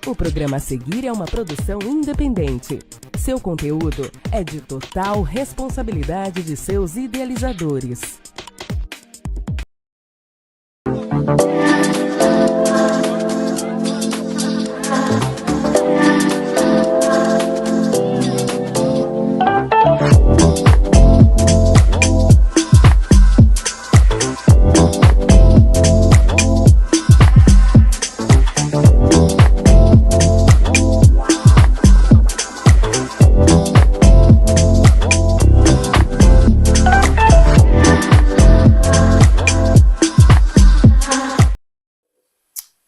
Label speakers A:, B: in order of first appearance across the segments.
A: O programa a seguir é uma produção independente. Seu conteúdo é de total responsabilidade de seus idealizadores.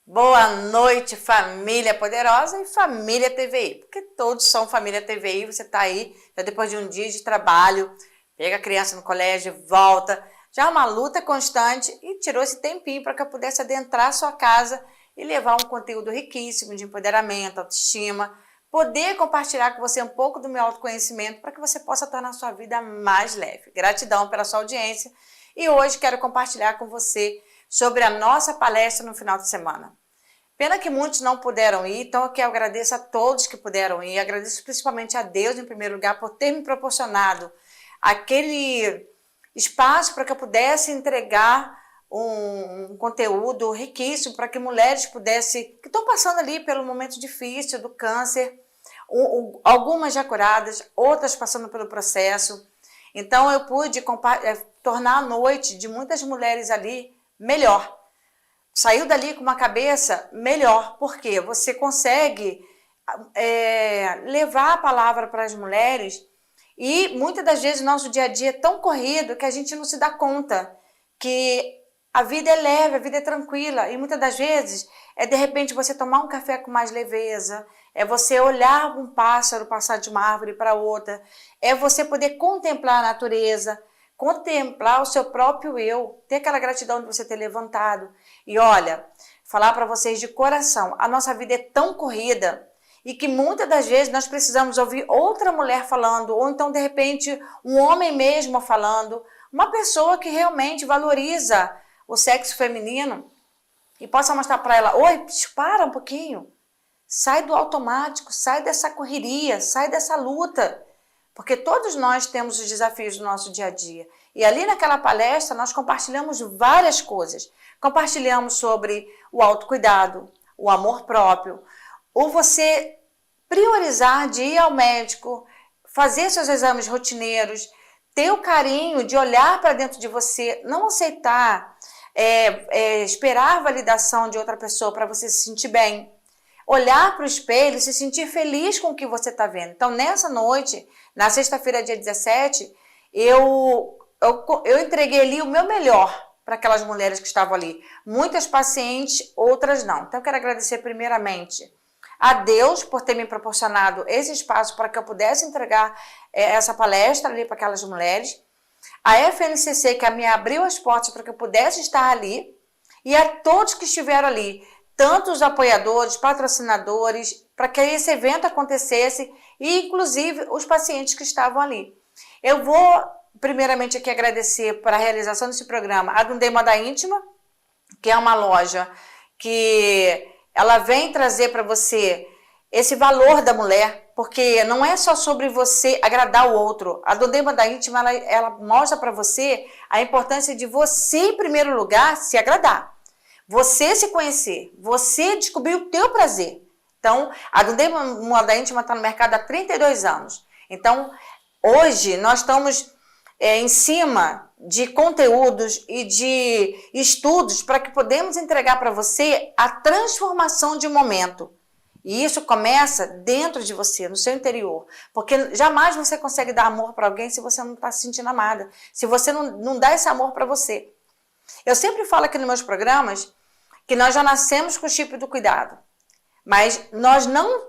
B: Boa noite, família poderosa e família TVI, porque todos são família TVI. Você está aí, já depois de um dia de trabalho, pega a criança no colégio, volta, já é uma luta constante e tirou esse tempinho para que eu pudesse adentrar a sua casa e levar um conteúdo riquíssimo de empoderamento, autoestima, poder compartilhar com você um pouco do meu autoconhecimento para que você possa tornar a sua vida mais leve. Gratidão pela sua audiência e hoje quero compartilhar com você sobre a nossa palestra no final de semana. Pena que muitos não puderam ir, então eu agradeço a todos que puderam ir, agradeço principalmente a Deus, em primeiro lugar, por ter me proporcionado aquele espaço para que eu pudesse entregar um conteúdo riquíssimo para que mulheres pudessem, que estão passando ali pelo momento difícil do câncer, algumas já curadas, outras passando pelo processo. Então eu pude tornar a noite de muitas mulheres ali melhor. Saiu dali com uma cabeça melhor, porque você consegue levar a palavra para as mulheres e muitas das vezes o nosso dia a dia é tão corrido que a gente não se dá conta que a vida é leve, a vida é tranquila e muitas das vezes é de repente você tomar um café com mais leveza, é você olhar um pássaro passar de uma árvore para outra, é você poder contemplar a natureza, contemplar o seu próprio eu, ter aquela gratidão de você ter levantado. E olha, falar para vocês de coração, a nossa vida é tão corrida e que muitas das vezes nós precisamos ouvir outra mulher falando, ou então de repente um homem mesmo falando, uma pessoa que realmente valoriza o sexo feminino e possa mostrar para ela, oi, para um pouquinho, sai do automático, sai dessa correria, sai dessa luta. Porque todos nós temos os desafios do nosso dia a dia. E ali naquela palestra nós compartilhamos várias coisas. Compartilhamos sobre o autocuidado, o amor próprio, ou você priorizar de ir ao médico, fazer seus exames rotineiros, ter o carinho de olhar para dentro de você, não aceitar, esperar a validação de outra pessoa para você se sentir bem. Olhar para o espelho e se sentir feliz com o que você está vendo. Então, nessa noite, na sexta-feira, dia 17, eu entreguei ali o meu melhor para aquelas mulheres que estavam ali. Muitas pacientes, outras não. Então, eu quero agradecer primeiramente a Deus por ter me proporcionado esse espaço para que eu pudesse entregar essa palestra ali para aquelas mulheres. A FNCC, que me abriu as portas para que eu pudesse estar ali. E a todos que estiveram ali, tanto os apoiadores, patrocinadores, para que esse evento acontecesse e, inclusive, os pacientes que estavam ali. Eu vou, primeiramente, aqui agradecer por a realização desse programa a Dundee Moda Íntima, que é uma loja que ela vem trazer para você esse valor da mulher, porque não é só sobre você agradar o outro. A Dundee Moda Íntima, ela mostra para você a importância de você, em primeiro lugar, se agradar. Você se conhecer, você descobrir o teu prazer. Então, a Dundee Moda Íntima está no mercado há 32 anos. Então, hoje nós estamos em cima de conteúdos e de estudos para que podemos entregar para você a transformação de um momento. E isso começa dentro de você, no seu interior. Porque jamais você consegue dar amor para alguém se você não está se sentindo amada. Se você não dá esse amor para você. Eu sempre falo aqui nos meus programas que nós já nascemos com o chip do cuidado, mas nós não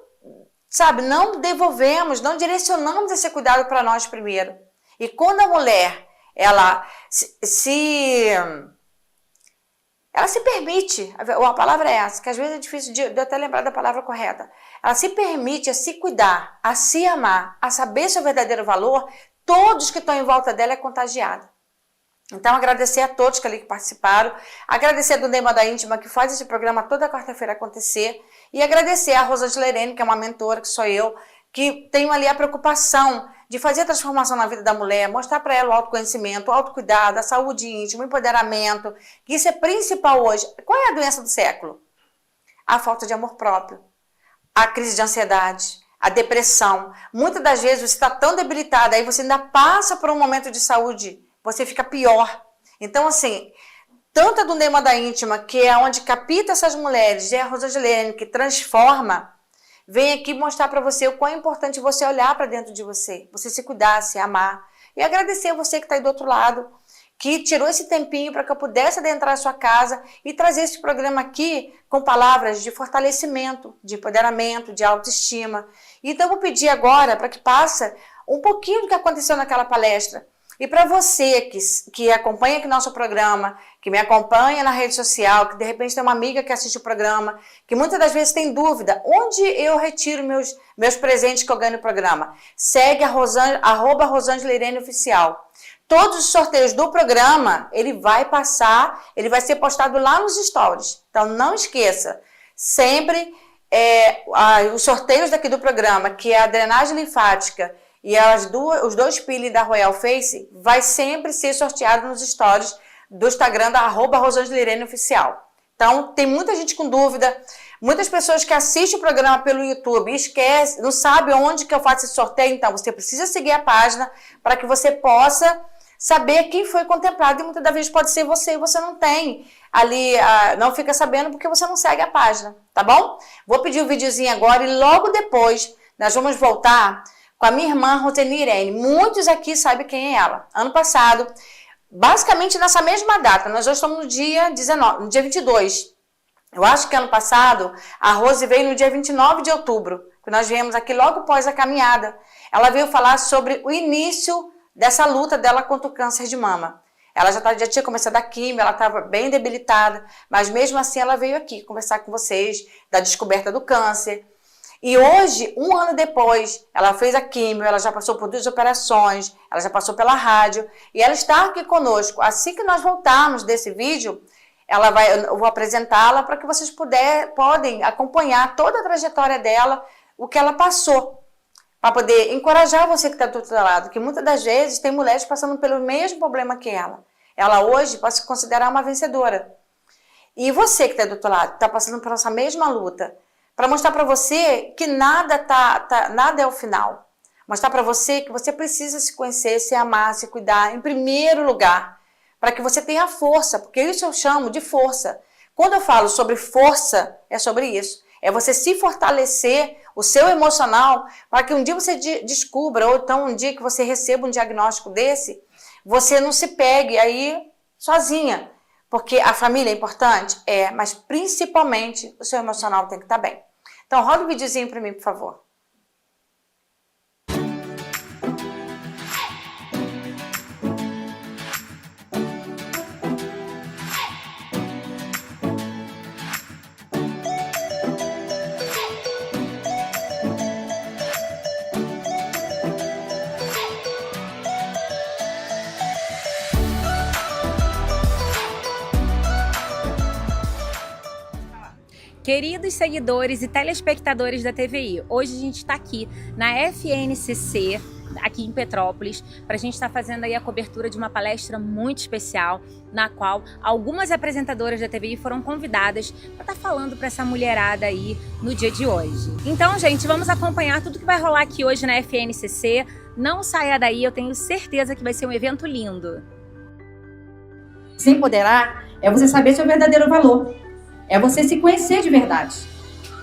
B: devolvemos, não direcionamos esse cuidado para nós primeiro. E quando a mulher, ela se permite, a palavra é essa, que às vezes é difícil de eu até lembrar da palavra correta, ela se permite a se cuidar, a se amar, a saber seu verdadeiro valor, todos que estão em volta dela é contagiado. Então, agradecer a todos que ali participaram, agradecer a Dundee Moda Íntima, que faz esse programa toda quarta-feira acontecer, E agradecer a Rosângela Irene, que é uma mentora, que sou eu, que tenho ali a preocupação de fazer a transformação na vida da mulher, mostrar para ela o autoconhecimento, o autocuidado, a saúde íntima, o empoderamento, que isso é principal hoje. Qual é a doença do século? A falta de amor próprio, a crise de ansiedade, a depressão. Muitas das vezes você está tão debilitada, aí você ainda passa por um momento de saúde, você fica pior. Então, assim, tanto a do Nema da Íntima, que é onde capta essas mulheres, e a Rosângela Irene, que transforma, vem aqui mostrar para você o quão é importante você olhar para dentro de você se cuidar, se amar. E agradecer a você que está aí do outro lado, que tirou esse tempinho para que eu pudesse adentrar a sua casa e trazer esse programa aqui com palavras de fortalecimento, de empoderamento, de autoestima. Então, eu vou pedir agora para que passe um pouquinho do que aconteceu naquela palestra. E para você que acompanha aqui nosso programa, que me acompanha na rede social, que de repente tem uma amiga que assiste o programa, que muitas das vezes tem dúvida, onde eu retiro meus presentes que eu ganho no programa? Segue a @Rosângela Irene Oficial. Todos os sorteios do programa, ele vai ser postado lá nos stories. Então, não esqueça, sempre os sorteios daqui do programa, que é a drenagem linfática e os 2 peelings da Royal Face, vai sempre ser sorteado nos stories do Instagram da @Rosângela Irene Oficial. Então, tem muita gente com dúvida, muitas pessoas que assistem o programa pelo YouTube esquecem, não sabem onde que eu faço esse sorteio. Então, você precisa seguir a página para que você possa saber quem foi contemplado, e muitas das vezes pode ser você e você não tem ali, não fica sabendo porque você não segue a página, tá bom? Vou pedir um videozinho agora e logo depois nós vamos voltar com a minha irmã Roseni Irene. Muitos aqui sabem quem é ela. Ano passado, basicamente nessa mesma data, nós já estamos no dia 22. Eu acho que ano passado a Rose veio no dia 29 de outubro, que nós viemos aqui logo após a caminhada. Ela veio falar sobre o início dessa luta dela contra o câncer de mama. Ela já tinha começado a quimio, ela estava bem debilitada, mas mesmo assim ela veio aqui conversar com vocês da descoberta do câncer. E hoje, 1 ano depois, ela fez a quimio, ela já passou por 2 operações, ela já passou pela rádio, e ela está aqui conosco. Assim que nós voltarmos desse vídeo, eu vou apresentá-la para que vocês podem acompanhar toda a trajetória dela, o que ela passou, para poder encorajar você que está do outro lado, que muitas das vezes tem mulheres passando pelo mesmo problema que ela. Ela hoje pode se considerar uma vencedora. E você que está do outro lado, está passando por essa mesma luta, para mostrar para você que nada é o final. Mostrar para você que você precisa se conhecer, se amar, se cuidar, em primeiro lugar, para que você tenha força, porque isso eu chamo de força. Quando eu falo sobre força, é sobre isso. É você se fortalecer, o seu emocional, para que um dia você descubra, ou então um dia que você receba um diagnóstico desse, você não se pegue aí sozinha. Porque a família é importante? É, mas principalmente o seu emocional tem que estar bem. Então, roda um videozinho para mim, por favor.
C: Queridos seguidores e telespectadores da TVI, hoje a gente está aqui na FNCC, aqui em Petrópolis, para a gente estar fazendo aí a cobertura de uma palestra muito especial, na qual algumas apresentadoras da TVI foram convidadas para estar falando para essa mulherada aí no dia de hoje. Então, gente, vamos acompanhar tudo que vai rolar aqui hoje na FNCC. Não saia daí, eu tenho certeza que vai ser um evento lindo.
D: Se empoderar é você saber seu verdadeiro valor. É você se conhecer de verdade.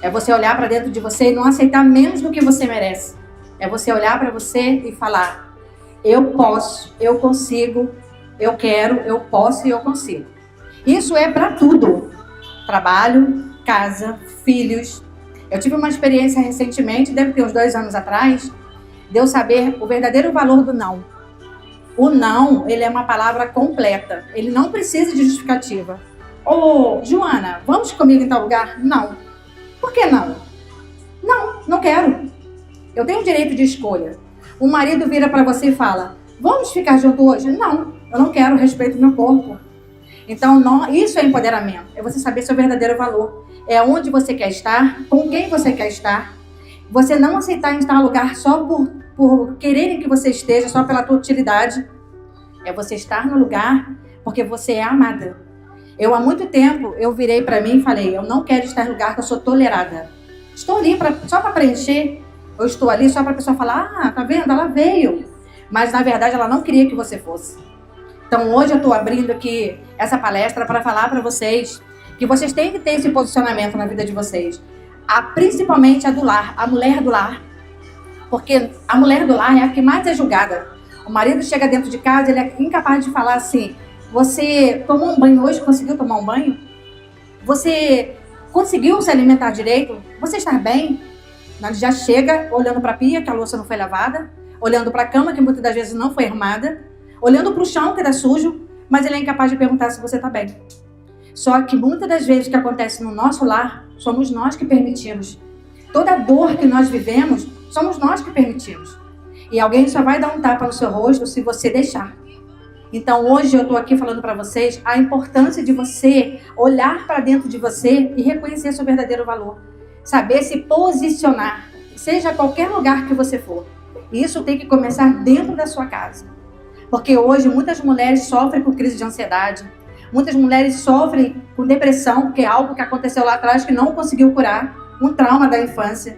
D: É você olhar para dentro de você e não aceitar menos do que você merece. É você olhar para você e falar: eu posso, eu consigo, eu quero, eu posso e eu consigo. Isso é para tudo. Trabalho, casa, filhos. Eu tive uma experiência recentemente, deve ter uns 2 anos atrás, de eu saber o verdadeiro valor do não. O não, ele é uma palavra completa. Ele não precisa de justificativa. Ô, Joana, vamos comigo em tal lugar? Não. Por que não? Não quero. Eu tenho direito de escolha. O marido vira para você e fala: vamos ficar junto hoje? Não, eu não quero, respeito meu corpo. Então, isso é empoderamento. É você saber seu verdadeiro valor. É onde você quer estar, com quem você quer estar. Você não aceitar estar no lugar só por quererem que você esteja, só pela tua utilidade. É você estar no lugar porque você é amada. Há muito tempo, eu virei para mim e falei, eu não quero estar no lugar que eu sou tolerada. Estou ali só para preencher. Eu estou ali só para a pessoa falar, tá vendo? Ela veio. Mas, na verdade, ela não queria que você fosse. Então, hoje eu estou abrindo aqui essa palestra para falar para vocês que vocês têm que ter esse posicionamento na vida de vocês. Principalmente a do lar, a mulher do lar. Porque a mulher do lar é a que mais é julgada. O marido chega dentro de casa, ele é incapaz de falar assim, você tomou um banho hoje? Conseguiu tomar um banho? Você conseguiu se alimentar direito? Você está bem? Ele já chega olhando para a pia, que a louça não foi lavada, olhando para a cama, que muitas das vezes não foi arrumada, olhando para o chão, que está sujo, mas ele é incapaz de perguntar se você está bem. Só que muitas das vezes que acontece no nosso lar, somos nós que permitimos. Toda dor que nós vivemos, somos nós que permitimos. E alguém só vai dar um tapa no seu rosto se você deixar. Então hoje eu estou aqui falando para vocês a importância de você olhar para dentro de você e reconhecer seu verdadeiro valor. Saber se posicionar, seja qualquer lugar que você for. E isso tem que começar dentro da sua casa. Porque hoje muitas mulheres sofrem com crise de ansiedade. Muitas mulheres sofrem com depressão, que é algo que aconteceu lá atrás que não conseguiu curar. Um trauma da infância.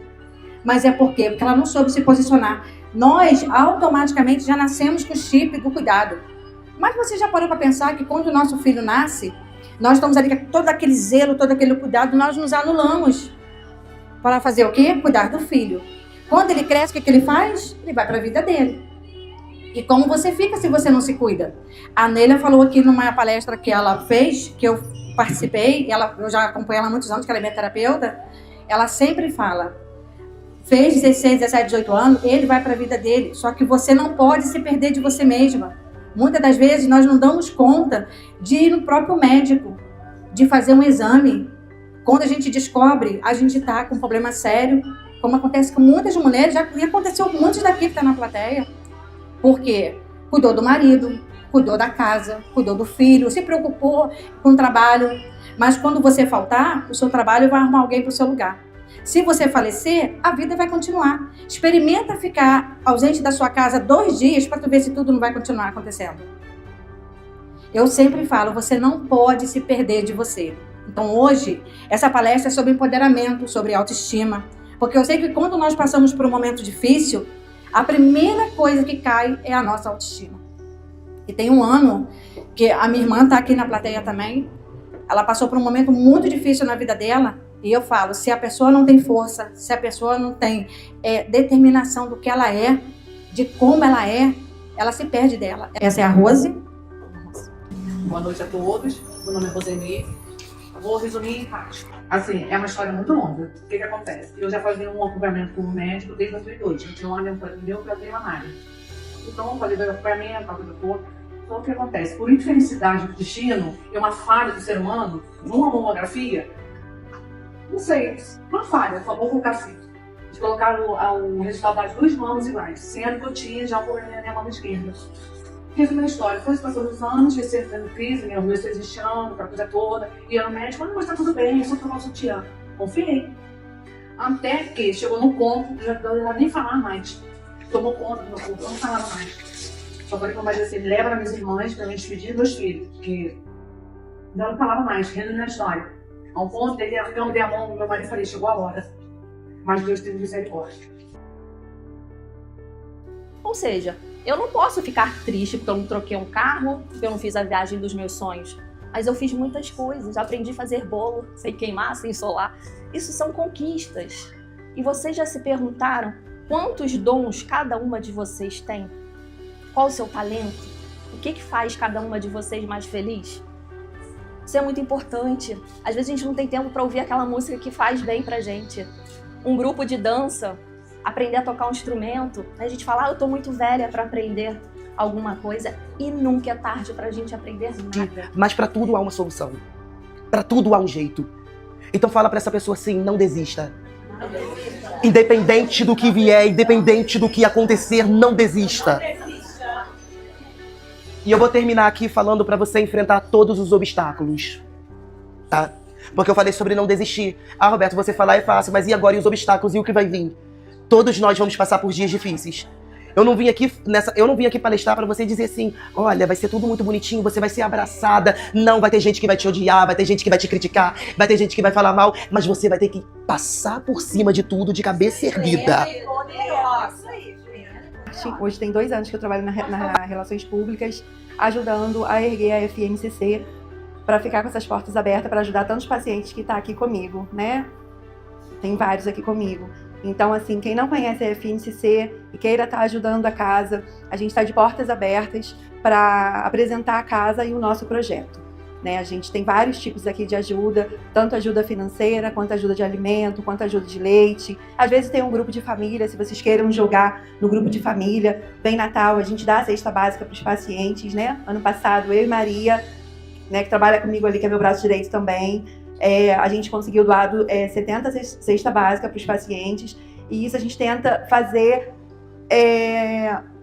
D: Mas é por quê? Porque ela não soube se posicionar. Nós automaticamente já nascemos com o chip do cuidado. Mas você já parou para pensar que quando o nosso filho nasce, nós estamos ali com todo aquele zelo, todo aquele cuidado, nós nos anulamos. Para fazer o quê? Cuidar do filho. Quando ele cresce, o que ele faz? Ele vai para a vida dele. E como você fica se você não se cuida? A Nélia falou aqui numa palestra que ela fez, que eu participei, eu já acompanho ela há muitos anos, que ela é minha terapeuta, ela sempre fala, fez 16, 17, 18 anos, ele vai para a vida dele, só que você não pode se perder de você mesma. Muitas das vezes nós não damos conta de ir no próprio médico, de fazer um exame. Quando a gente descobre, a gente está com um problema sério, como acontece com muitas mulheres, já aconteceu com muitos daqui que estão na plateia. Por quê? Cuidou do marido, cuidou da casa, cuidou do filho, se preocupou com o trabalho. Mas quando você faltar, o seu trabalho vai arrumar alguém para o seu lugar. Se você falecer, a vida vai continuar. Experimenta ficar ausente da sua casa 2 dias para tu ver se tudo não vai continuar acontecendo. Eu sempre falo, você não pode se perder de você. Então hoje, essa palestra é sobre empoderamento, sobre autoestima. Porque eu sei que quando nós passamos por um momento difícil, a primeira coisa que cai é a nossa autoestima. E tem um ano que a minha irmã está aqui na plateia também. Ela passou por um momento muito difícil na vida dela. E eu falo, se a pessoa não tem força, se a pessoa não tem determinação do que ela é, de como ela se perde dela. Essa é a Rose.
E: Boa noite a todos. Meu nome é Roseni. Vou resumir em parte. Assim, é uma história muito longa. O que acontece? Eu já fazia um acompanhamento com o médico desde 2002. Eu tinha um meu problema mamário. Então, eu falei do acompanhamento, do corpo. Então, o que acontece? Por infelicidade do destino, é uma falha do ser humano, numa mamografia, não sei, uma falha, vou colocar assim, de colocar o resultado das 2 mamas iguais, sendo que eu tinha já um problema na minha mama esquerda. Resumindo a história, foi passando os anos, recebendo tendo crise, minha mãe se existindo, aquela coisa toda, e eu no médico, mas tá tudo bem, é só tomar o sutiã. Confiei. Até que chegou no ponto, já não nem falar mais. Tomou conta do meu corpo, eu não falava mais. Só falei com o marido assim, leva para minhas irmãs para me despedir dos meus filhos, porque não falava mais, resumindo a história. A um ponto, eu dei a mão no meu marido e falei, chegou a hora. Mas Deus teve misericórdia.
F: Ou seja, eu não posso ficar triste porque eu não troquei um carro, porque eu não fiz a viagem dos meus sonhos. Mas eu fiz muitas coisas, aprendi a fazer bolo, sem queimar, sem solar. Isso são conquistas. E vocês já se perguntaram quantos dons cada uma de vocês tem? Qual o seu talento? O que faz cada uma de vocês mais feliz? Isso é muito importante. Às vezes a gente não tem tempo para ouvir aquela música que faz bem pra gente. Um grupo de dança, aprender a tocar um instrumento. A gente fala, eu tô muito velha para aprender alguma coisa. E nunca é tarde pra gente aprender nada.
G: Mas para tudo há uma solução. Para tudo há um jeito. Então fala para essa pessoa assim, não desista. Independente do que vier, independente do que acontecer, não desista. E eu vou terminar aqui falando pra você enfrentar todos os obstáculos, tá? Porque eu falei sobre não desistir. Ah, Roberto, você falar é fácil, mas e agora? E os obstáculos? E o que vai vir? Todos nós vamos passar por dias difíceis. Eu não vim aqui palestrar pra você dizer assim, olha, vai ser tudo muito bonitinho, você vai ser abraçada. Não, vai ter gente que vai te odiar, vai ter gente que vai te criticar, vai ter gente que vai falar mal, mas você vai ter que passar por cima de tudo de cabeça erguida.
H: Hoje tem 2 anos que eu trabalho na Relações Públicas, ajudando a erguer a FNCC para ficar com essas portas abertas para ajudar tantos pacientes que estão aqui comigo, né? Tem vários aqui comigo. Então, assim, quem não conhece a FNCC e queira estar ajudando a casa, a gente está de portas abertas para apresentar a casa e o nosso projeto, né? A gente tem vários tipos aqui de ajuda, tanto ajuda financeira, quanto ajuda de alimento, quanto ajuda de leite. Às vezes tem um grupo de família, se vocês queiram jogar no grupo de família, vem Natal, a gente dá a cesta básica para os pacientes, né? Ano passado, eu e Maria, né, que trabalha comigo ali, que é meu braço direito também, a gente conseguiu doar 70 cesta básica para os pacientes, e isso a gente tenta fazer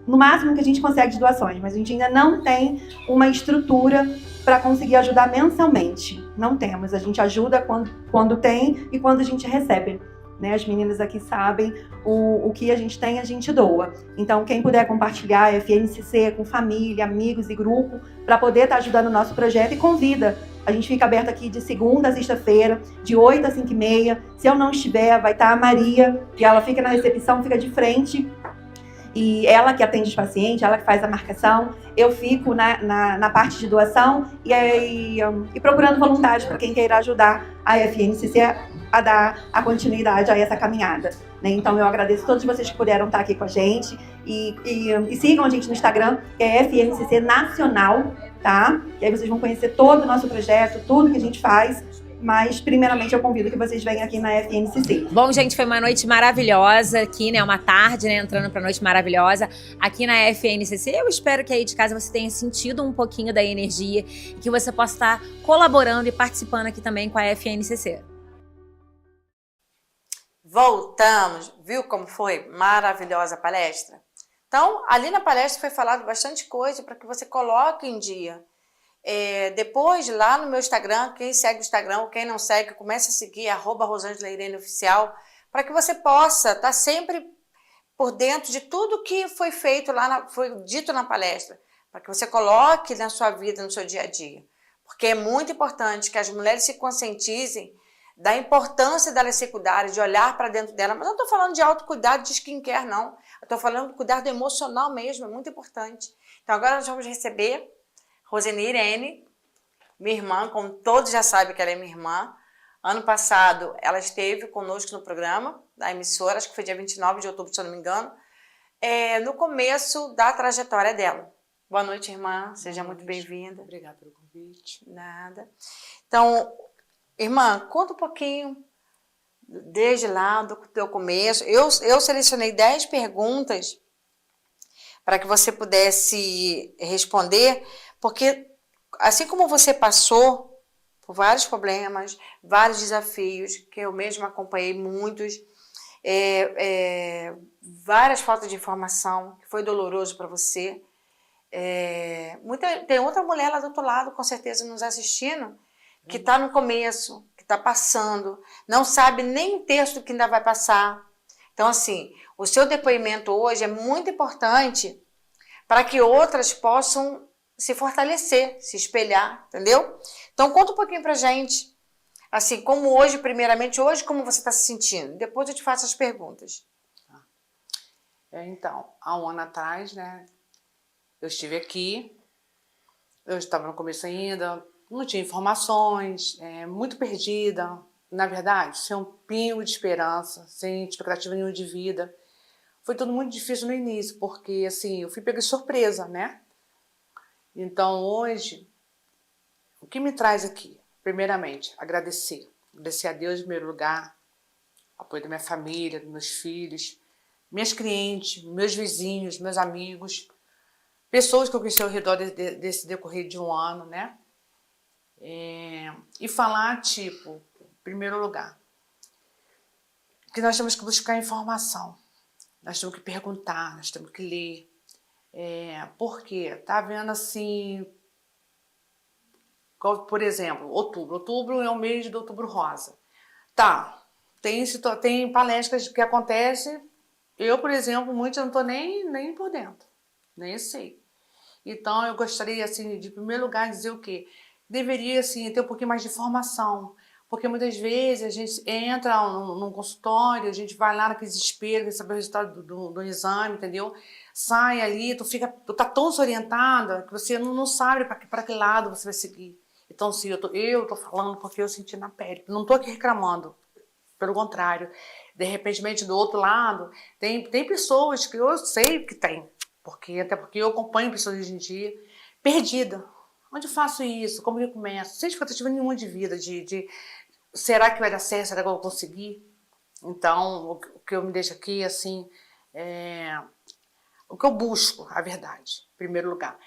H: no máximo que a gente consegue de doações, mas a gente ainda não tem uma estrutura para conseguir ajudar mensalmente. Não temos, a gente ajuda quando tem e quando a gente recebe. Né? As meninas aqui sabem o que a gente tem, a gente doa. Então, quem puder compartilhar a FNCC com família, amigos e grupo, para poder estar ajudando o nosso projeto, e convida. A gente fica aberto aqui de segunda a sexta-feira, de 8 às 5h30. Se eu não estiver, vai estar a Maria, que ela fica na recepção, fica de frente. E ela que atende os pacientes, ela que faz a marcação. Eu fico na parte de doação e procurando voluntários para quem queira ajudar a FNCC a dar a continuidade a essa caminhada. Né? Então eu agradeço a todos vocês que puderam estar aqui com a gente e sigam a gente no Instagram, que é FNCC Nacional, tá? E aí vocês vão conhecer todo o nosso projeto, tudo que a gente faz. Mas, primeiramente, eu convido que vocês venham aqui na FNCC.
C: Bom, gente, foi uma noite maravilhosa aqui, né? Uma tarde, né? Entrando pra noite maravilhosa aqui na FNCC. Eu espero que aí de casa você tenha sentido um pouquinho da energia e que você possa estar colaborando e participando aqui também com a FNCC.
B: Voltamos. Viu como foi? Maravilhosa a palestra? Então, ali na palestra foi falado bastante coisa para que você coloque em dia. Depois, lá no meu Instagram, quem segue o Instagram, quem não segue, comece a seguir, @RosângelaIreneOficial, para que você possa estar sempre por dentro de tudo que foi feito lá, foi dito na palestra, para que você coloque na sua vida, no seu dia a dia. Porque é muito importante que as mulheres se conscientizem da importância delas se cuidarem, de olhar para dentro dela. Mas eu não estou falando de autocuidado, de skincare, não. Eu estou falando de cuidado emocional mesmo, é muito importante. Então agora nós vamos receber Roseni Irene, minha irmã, como todos já sabem que ela é minha irmã. Ano passado, ela esteve conosco no programa da emissora, acho que foi dia 29 de outubro, se eu não me engano, no começo da trajetória dela. Boa noite, irmã. Seja muito bem-vinda.
E: Obrigada pelo convite.
B: Nada. Então, irmã, conta um pouquinho, desde lá, do teu começo. Eu selecionei 10 perguntas para que você pudesse responder, porque assim como você passou por vários problemas, vários desafios, que eu mesma acompanhei muitos, várias faltas de informação, que foi doloroso para você. Tem outra mulher lá do outro lado, com certeza, nos assistindo, que está no começo, que está passando, não sabe nem um terço do que ainda vai passar. Então, assim, o seu depoimento hoje é muito importante para que outras possam se fortalecer, se espelhar, entendeu? Então, conta um pouquinho pra gente, assim, como hoje, primeiramente, hoje, como você está se sentindo? Depois eu te faço as perguntas.
E: Então, há um ano atrás, né, eu estive aqui, eu estava no começo ainda, não tinha informações, muito perdida, na verdade, sem um pingo de esperança, sem expectativa nenhuma de vida. Foi tudo muito difícil no início, porque, assim, eu fui pega de surpresa, né? Então, hoje, o que me traz aqui? Primeiramente, agradecer. Agradecer a Deus em primeiro lugar, apoio da minha família, dos meus filhos, minhas clientes, meus vizinhos, meus amigos, pessoas que eu conheci ao redor desse decorrer de um ano, né? E falar, tipo, em primeiro lugar, que nós temos que buscar informação. Nós temos que perguntar, nós temos que ler. Porque tá vendo assim, por exemplo, outubro. Outubro é o mês do Outubro Rosa. Tá, tem palestras que acontecem, eu, por exemplo, muitas não tô nem por dentro, nem sei. Então, eu gostaria, assim, de, em primeiro lugar, dizer o quê? Deveria, assim, ter um pouquinho mais de formação, porque muitas vezes a gente entra num consultório, a gente vai lá naquele desespero, quer saber o resultado do exame, entendeu? Sai ali, tu tá tão desorientada que você não sabe para que lado você vai seguir. Então, sim, eu tô falando porque eu senti na pele. Não tô aqui reclamando, pelo contrário. De repente, do outro lado, tem pessoas que eu sei que tem, até porque eu acompanho pessoas hoje em dia, perdida. Onde eu faço isso? Como eu começo? Sem expectativa nenhuma de vida, será que vai dar certo? Será que eu vou conseguir? Então, o que eu me deixo aqui, assim, o que eu busco, a verdade, em primeiro lugar.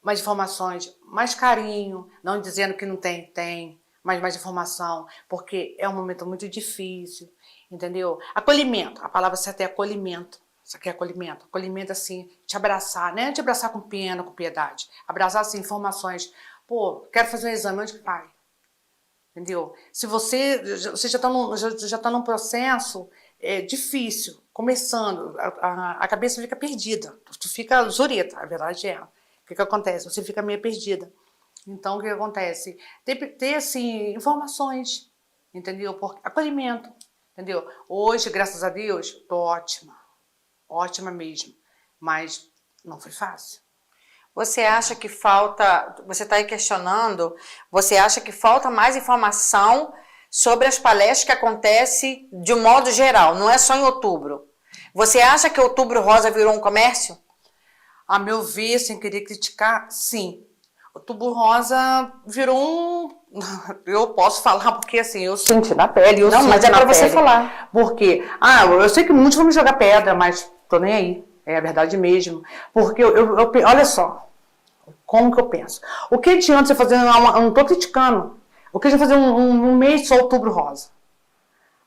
E: Mais informações, mais carinho, não dizendo que não tem, mas mais informação, porque é um momento muito difícil, entendeu? Acolhimento, a palavra certa é acolhimento. Isso aqui é acolhimento. Acolhimento, assim, te abraçar, né? Te abraçar com pena, com piedade. Abraçar, assim, informações. Pô, quero fazer um exame, onde que vai? Entendeu? Se você já tá num processo difícil, começando, a cabeça fica perdida. Tu fica zureta, a verdade é. O que acontece? Você fica meio perdida. Então, o que acontece? Ter assim, informações, entendeu? Acolhimento, entendeu? Hoje, graças a Deus, tô ótima. Ótima mesmo, mas não foi fácil.
B: Você acha que falta, você está aí questionando, você acha que falta mais informação sobre as palestras que acontecem de um modo geral, não é só em outubro? Você acha que Outubro Rosa virou um comércio?
E: A meu ver, sem querer criticar, sim. Outubro Rosa virou eu posso falar porque assim, eu senti na pele.
B: Não, mas é para você falar.
E: Por quê? Eu sei que muitos vão me jogar pedra, mas tô nem aí. É a verdade mesmo. Porque olha só, como que eu penso. O que adianta você fazer, eu não tô criticando. O que adianta fazer um mês só Outubro Rosa?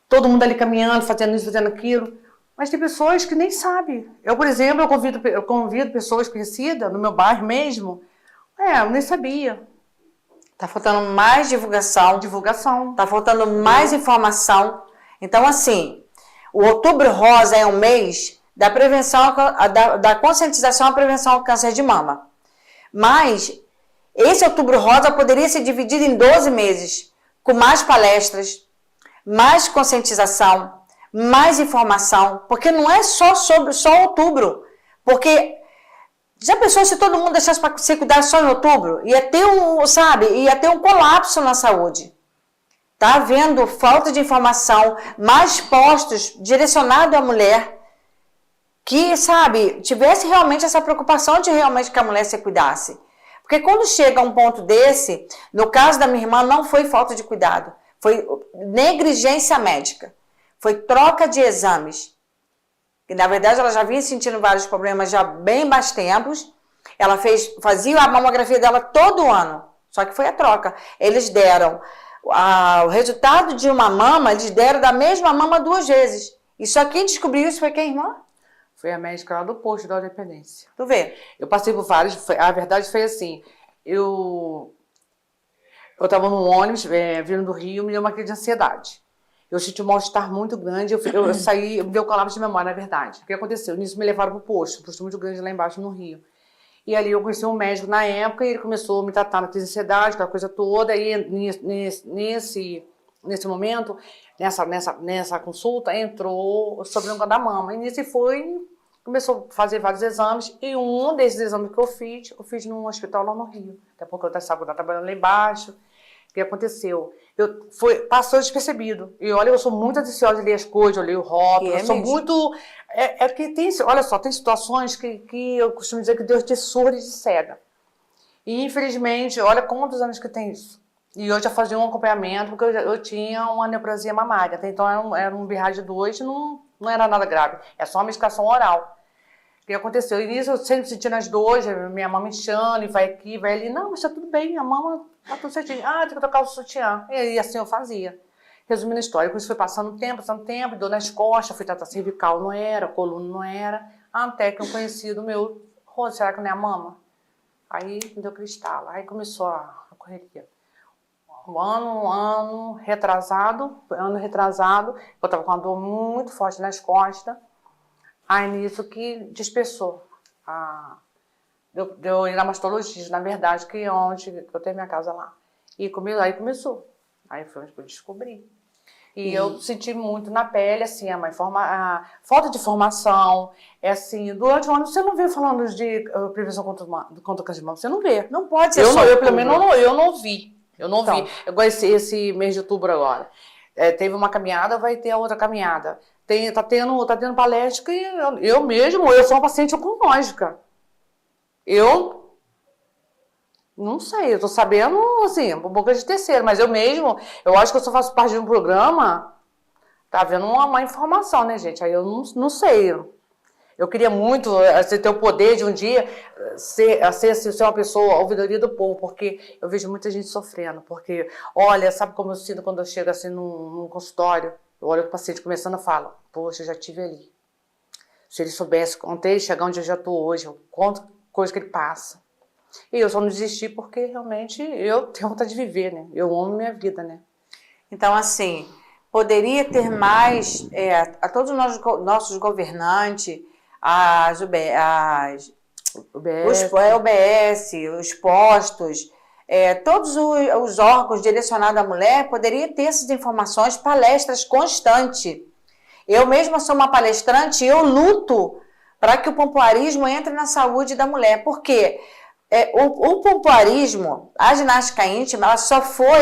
E: Todo mundo ali caminhando, fazendo isso, fazendo aquilo. Mas tem pessoas que nem sabem. Eu, por exemplo, eu convido pessoas conhecidas no meu bairro mesmo. Eu nem sabia.
B: Tá faltando mais divulgação. Tá faltando mais informação. Então, assim, o Outubro Rosa é um mês da prevenção, da conscientização à prevenção ao câncer de mama. Mas esse Outubro Rosa poderia ser dividido em 12 meses, com mais palestras, mais conscientização, mais informação, porque não é só outubro. Porque já pensou se todo mundo deixasse para se cuidar só em outubro? Ia ter um colapso na saúde. Tá havendo falta de informação, mais postos direcionados à mulher, que, tivesse realmente essa preocupação de realmente que a mulher se cuidasse. Porque quando chega a um ponto desse, no caso da minha irmã, não foi falta de cuidado, foi negligência médica, foi troca de exames. E, na verdade, ela já vinha sentindo vários problemas já bem mais tempos. Ela fazia a mamografia dela todo ano, só que foi a troca. Eles deram o resultado de uma mama, eles deram da mesma mama 2 vezes. E só quem descobriu isso foi quem, irmã?
E: Foi a médica lá do posto da dependência.
B: Tu vê?
E: Eu passei por vários, a verdade foi assim, eu estava no ônibus, vindo do Rio, me deu uma crise de ansiedade. Eu senti um mal-estar muito grande, eu saí, me deu colapso de memória, na verdade. O que aconteceu? Nisso me levaram para o posto muito grande lá embaixo no Rio. E ali eu conheci um médico na época e ele começou a me tratar na crise de ansiedade, aquela coisa toda. E nesse momento, nessa consulta, entrou o sobrenome da mama. E nisso começou a fazer vários exames. E um desses exames que eu fiz num hospital lá no Rio. Até porque eu estava trabalhando lá embaixo. O que aconteceu? Passou despercebido. E olha, eu sou muito atenciosa de ler as coisas, eu leio o rótulo, eu sou muito... olha só, tem situações que eu costumo dizer que Deus te surda e te cega. E infelizmente, olha quantos anos que tem isso. E eu já fazia um acompanhamento, porque eu tinha uma neoplasia mamária. Até então era um BRAD2, não era nada grave. É só uma medicação oral. O que aconteceu? E nisso eu sempre sentindo as dores, minha mama inchando, e vai aqui, vai ali. Não, mas tá tudo bem, a mama tá tudo certinho. Tem que trocar o sutiã. E assim eu fazia. Resumindo a história, com isso foi passando tempo, dor nas costas, fui tratar cervical, não era, coluna não era, até que um conhecido meu Rose, será que não é a mama? Aí me deu cristal, aí começou a correria. Ano retrasado, eu tava com uma dor muito forte nas costas, aí nisso que dispersou. Deu ir na mastologista, na verdade, que é onde eu tenho minha casa lá. E aí começou. Aí foi onde eu descobri. E eu senti muito na pele, assim, a falta de formação. É assim, durante o ano você não vê falando de prevenção contra o câncer de mama, você não vê.
B: Não pode ser só
E: eu pelo menos, eu não vi. Eu não
B: Então.
E: vi. Igual esse mês de outubro agora. Teve uma caminhada, vai ter a outra caminhada. Tá tendo palestra que eu sou uma paciente oncológica. Eu não sei, eu tô sabendo, assim, boca de terceiro, mas eu acho que eu só faço parte de um programa, tá havendo uma má informação, né, gente? Aí eu não sei. Eu queria muito ter o poder de um dia ser uma pessoa ouvidoria do povo, porque eu vejo muita gente sofrendo, porque, olha, sabe como eu sinto quando eu chego assim num consultório? Eu olho o paciente começando e falo, poxa, eu já estive ali. Se ele soubesse, contei chegar onde eu já estou hoje, eu conto coisa que ele passa. E eu só não desisti porque realmente eu tenho vontade de viver, né? Eu amo minha vida, né?
B: Então, assim, poderia ter mais, a todos os nossos governantes, OBS, os postos, todos os órgãos direcionados à mulher, poderia ter essas informações, palestras constantes. Eu mesma sou uma palestrante e eu luto para que o pompoarismo entre na saúde da mulher. Por quê? O pompoarismo, a ginástica íntima,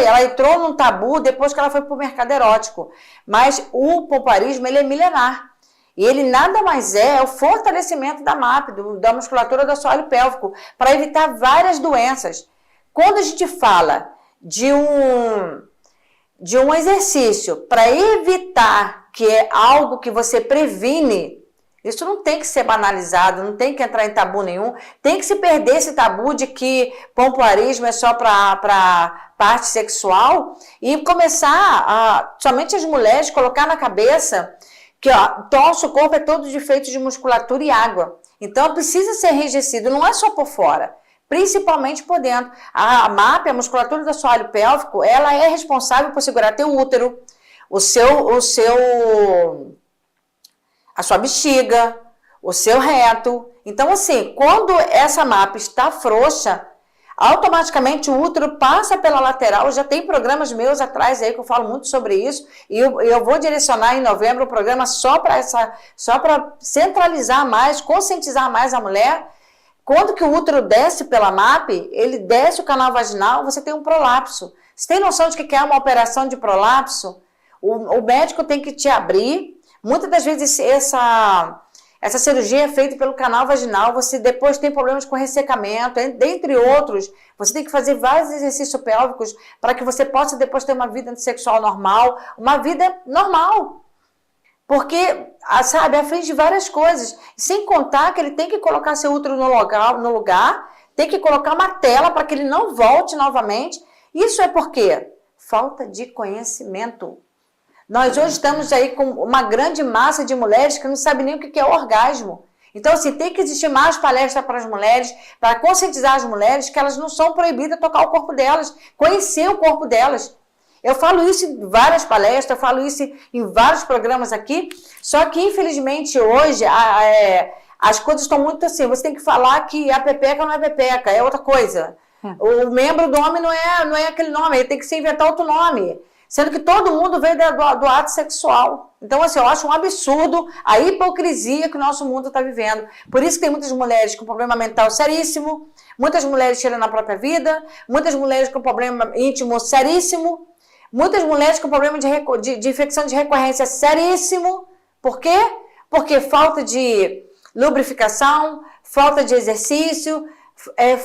B: ela entrou num tabu depois que ela foi para o mercado erótico. Mas o pompoarismo, ele é milenar. E ele nada mais é o fortalecimento da MAP, da musculatura do assoalho pélvico, para evitar várias doenças. Quando a gente fala de um exercício para evitar que é algo que você previne, isso não tem que ser banalizado, não tem que entrar em tabu nenhum, tem que se perder esse tabu de que pompoarismo é só para parte sexual e começar somente as mulheres colocar na cabeça que nosso corpo é todo feito de musculatura e água. Então precisa ser enrijecido, não é só por fora, principalmente por dentro. A MAP, a musculatura do assoalho pélvico, ela é responsável por segurar teu útero, a sua bexiga, o seu reto. Então, assim, quando essa MAP está frouxa, automaticamente o útero passa pela lateral. Já tem programas meus atrás aí que eu falo muito sobre isso. E eu vou direcionar em novembro um programa só para centralizar mais, conscientizar mais a mulher. Quando que o útero desce pela MAP, ele desce o canal vaginal, você tem um prolapso. Você tem noção de que é uma operação de prolapso? O médico tem que te abrir. Muitas das vezes essa cirurgia é feita pelo canal vaginal, você depois tem problemas com ressecamento, dentre outros. Você tem que fazer vários exercícios pélvicos para que você possa depois ter uma vida sexual normal, uma vida normal. Porque, sabe, aflige várias coisas. Sem contar que ele tem que colocar seu útero no lugar, tem que colocar uma tela para que ele não volte novamente. Isso é por quê? Falta de conhecimento. Nós hoje estamos aí com uma grande massa de mulheres que não sabem nem o que é orgasmo. Então, assim, tem que existir mais palestras para as mulheres, para conscientizar as mulheres que elas não são proibidas de tocar o corpo delas, conhecer o corpo delas. Eu falo isso em várias palestras, eu falo isso em vários programas aqui, só que, infelizmente, hoje as coisas estão muito assim. Você tem que falar que a pepeca não é pepeca, é outra coisa. O membro do homem não é aquele nome, ele tem que se inventar outro nome. Sendo que todo mundo veio do ato sexual. Então, assim, eu acho um absurdo a hipocrisia que o nosso mundo está vivendo. Por isso que tem muitas mulheres com problema mental seríssimo, muitas mulheres tirando a própria vida, muitas mulheres com problema íntimo seríssimo, muitas mulheres com problema de infecção de recorrência seríssimo. Por quê? Porque falta de lubrificação, falta de exercício,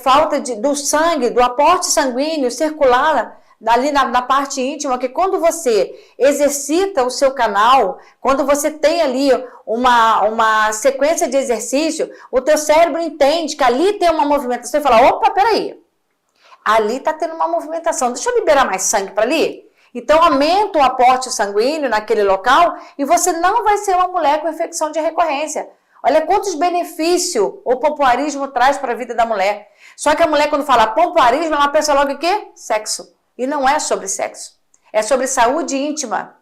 B: falta do sangue, do aporte sanguíneo circular ali na parte íntima, que quando você exercita o seu canal, quando você tem ali uma sequência de exercício, o teu cérebro entende que ali tem uma movimentação e fala, opa, peraí, ali está tendo uma movimentação, deixa eu liberar mais sangue para ali. Então aumenta o aporte sanguíneo naquele local e você não vai ser uma mulher com infecção de recorrência. Olha quantos benefícios o pompoarismo traz para a vida da mulher. Só que a mulher, quando fala pompoarismo, ela pensa logo em quê? Sexo. E não é sobre sexo. É sobre saúde íntima,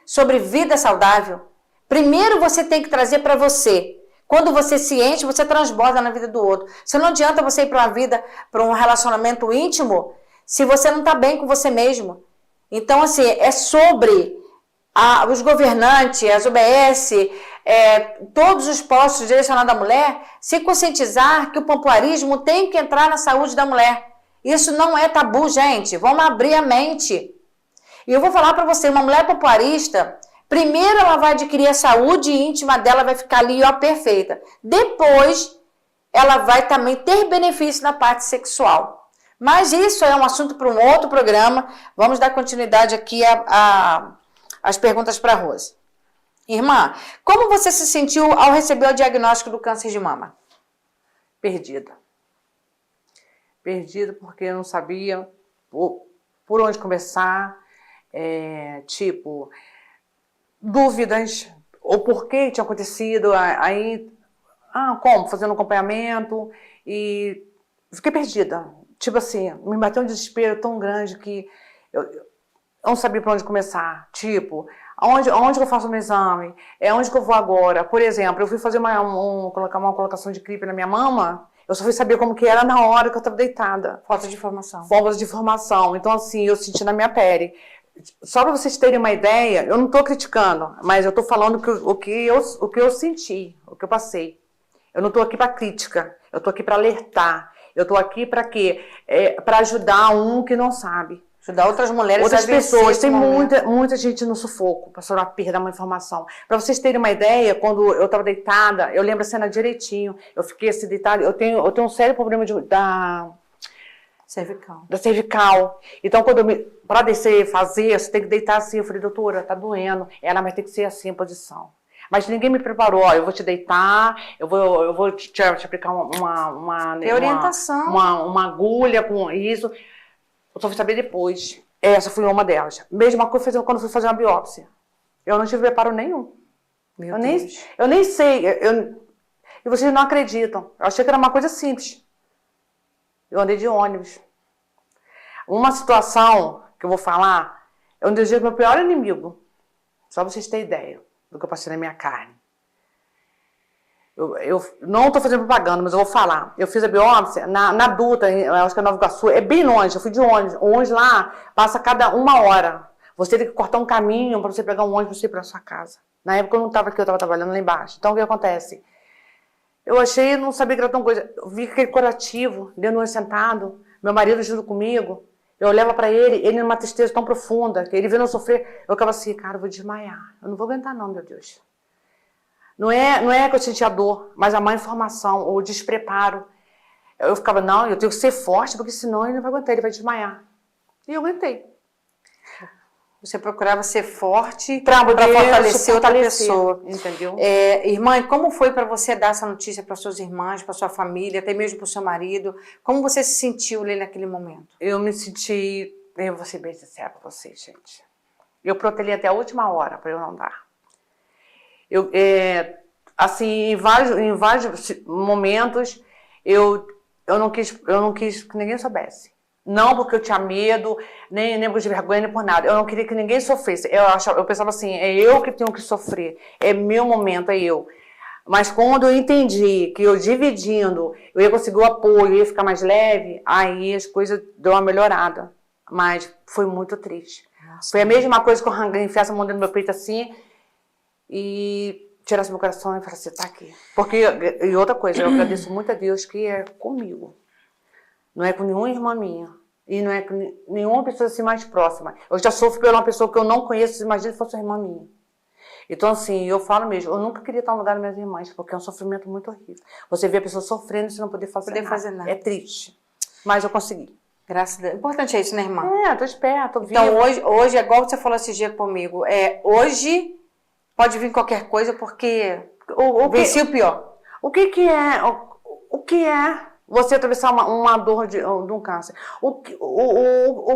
B: sobre vida saudável. Primeiro você tem que trazer para você. Quando você se enche, você transborda na vida do outro. Se não adianta você ir para uma vida, para um relacionamento íntimo, se você não está bem com você mesmo. Então, assim, é sobre os governantes, as OBS, todos os postos direcionados à mulher, se conscientizar que o pompoarismo tem que entrar na saúde da mulher. Isso não é tabu, gente. Vamos abrir a mente. E eu vou falar para você, uma mulher pompoarista, primeiro ela vai adquirir a saúde íntima dela, vai ficar ali, ó, perfeita. Depois, ela vai também ter benefício na parte sexual. Mas isso é um assunto para um outro programa. Vamos dar continuidade aqui às perguntas para a Rose. Irmã, como você se sentiu ao receber o diagnóstico do câncer de mama?
E: Perdida. Perdida porque eu não sabia por onde começar, dúvidas, ou por que tinha acontecido, como? Fazendo acompanhamento, e fiquei perdida. Tipo assim, me bateu um desespero tão grande que eu não sabia por onde começar. Tipo, aonde que eu faço o meu exame? Onde que eu vou agora? Por exemplo, eu fui fazer colocar uma colocação de clipe na minha mama, eu só fui saber como que era na hora que eu estava deitada.
B: Falta de informação.
E: Falta de informação. Então, assim, eu senti na minha pele. Só para vocês terem uma ideia, eu não estou criticando, mas eu estou falando o que eu senti, o que eu passei. Eu não estou aqui para crítica, eu estou aqui para alertar. Eu estou aqui para quê? Para ajudar um que não sabe.
B: Ajudar outras mulheres,
E: outras pessoas. Tem muita gente no sufoco, para a perda uma informação. Para vocês terem uma ideia, quando eu estava deitada, eu lembro a cena direitinho. Eu fiquei assim deitada. Eu tenho um sério problema da cervical. Então, para descer, fazer, você tem que deitar assim. Eu falei, doutora, tá doendo. Ela vai ter que ser assim a posição. Mas ninguém me preparou. Ó, eu vou te deitar, eu vou te aplicar uma
B: orientação.
E: Uma agulha com isso. Eu só fui saber depois. Essa foi uma delas. Mesma coisa quando fui fazer uma biópsia. Eu não tive preparo nenhum. Eu nem sei. E vocês não acreditam. Eu achei que era uma coisa simples. Eu andei de ônibus. Uma situação que eu vou falar, eu andei de meu pior inimigo. Só pra vocês terem ideia do que eu passei na minha carne. Eu não estou fazendo propaganda, mas eu vou falar. Eu fiz a biópsia na Dutra, acho que é Nova Iguaçu, é bem longe, eu fui de ônibus. O ônibus lá passa cada 1 hora. Você tem que cortar um caminho para você pegar um ônibus para você ir para sua casa. Na época eu não estava aqui, eu estava trabalhando lá embaixo. Então o que acontece? Eu achei, não sabia que era tão coisa. Eu vi aquele curativo, dentro do sentado, meu marido junto comigo. Eu olhava para ele numa tristeza tão profunda, que ele vendo eu sofrer, eu ficava assim, cara, eu vou desmaiar. Eu não vou aguentar não, meu Deus. Não é que eu sentia dor, mas a má informação, o despreparo. Eu ficava, não, eu tenho que ser forte, porque senão ele não vai aguentar, ele vai desmaiar. E eu aguentei.
B: Você procurava ser forte para fortalecer outra pessoa.
E: Entendeu?
B: Irmã, como foi para você dar essa notícia para suas irmãs, para sua família, até mesmo para o seu marido? Como você se sentiu ali naquele momento?
E: Eu me senti, eu vou ser bem sincera para vocês, gente. Eu protelei até a última hora para eu não dar. Assim, em vários momentos, eu não quis que ninguém soubesse. Não porque eu tinha medo, nem porque eu tinha vergonha, nem por nada. Eu não queria que ninguém sofresse. Eu pensava assim, é eu que tenho que sofrer. É meu momento, é eu. Mas quando eu entendi que eu dividindo, eu ia conseguir o apoio, eu ia ficar mais leve, aí as coisas deu uma melhorada. Mas foi muito triste. Nossa, foi a mesma coisa que eu enfiasse a mão dentro do meu peito assim e tirasse meu coração e falasse, tá aqui. E outra coisa, eu agradeço muito a Deus que é comigo. Não é com nenhuma irmã minha. E não é com nenhuma pessoa assim mais próxima. Eu já sofro por uma pessoa que eu não conheço, imagina se fosse uma irmã minha. Então, assim, eu falo mesmo, eu nunca queria estar no lugar das minhas irmãs, porque é um sofrimento muito horrível. Você vê a pessoa sofrendo e você não poder fazer nada. É triste. Mas eu consegui.
B: Graças a Deus. O importante é isso, né, irmã?
E: Tô esperta, tô viva.
B: Então, hoje, é igual você falou esse dia comigo, hoje pode vir qualquer coisa, porque venci o pior.
E: O que é você atravessar uma dor de um câncer? O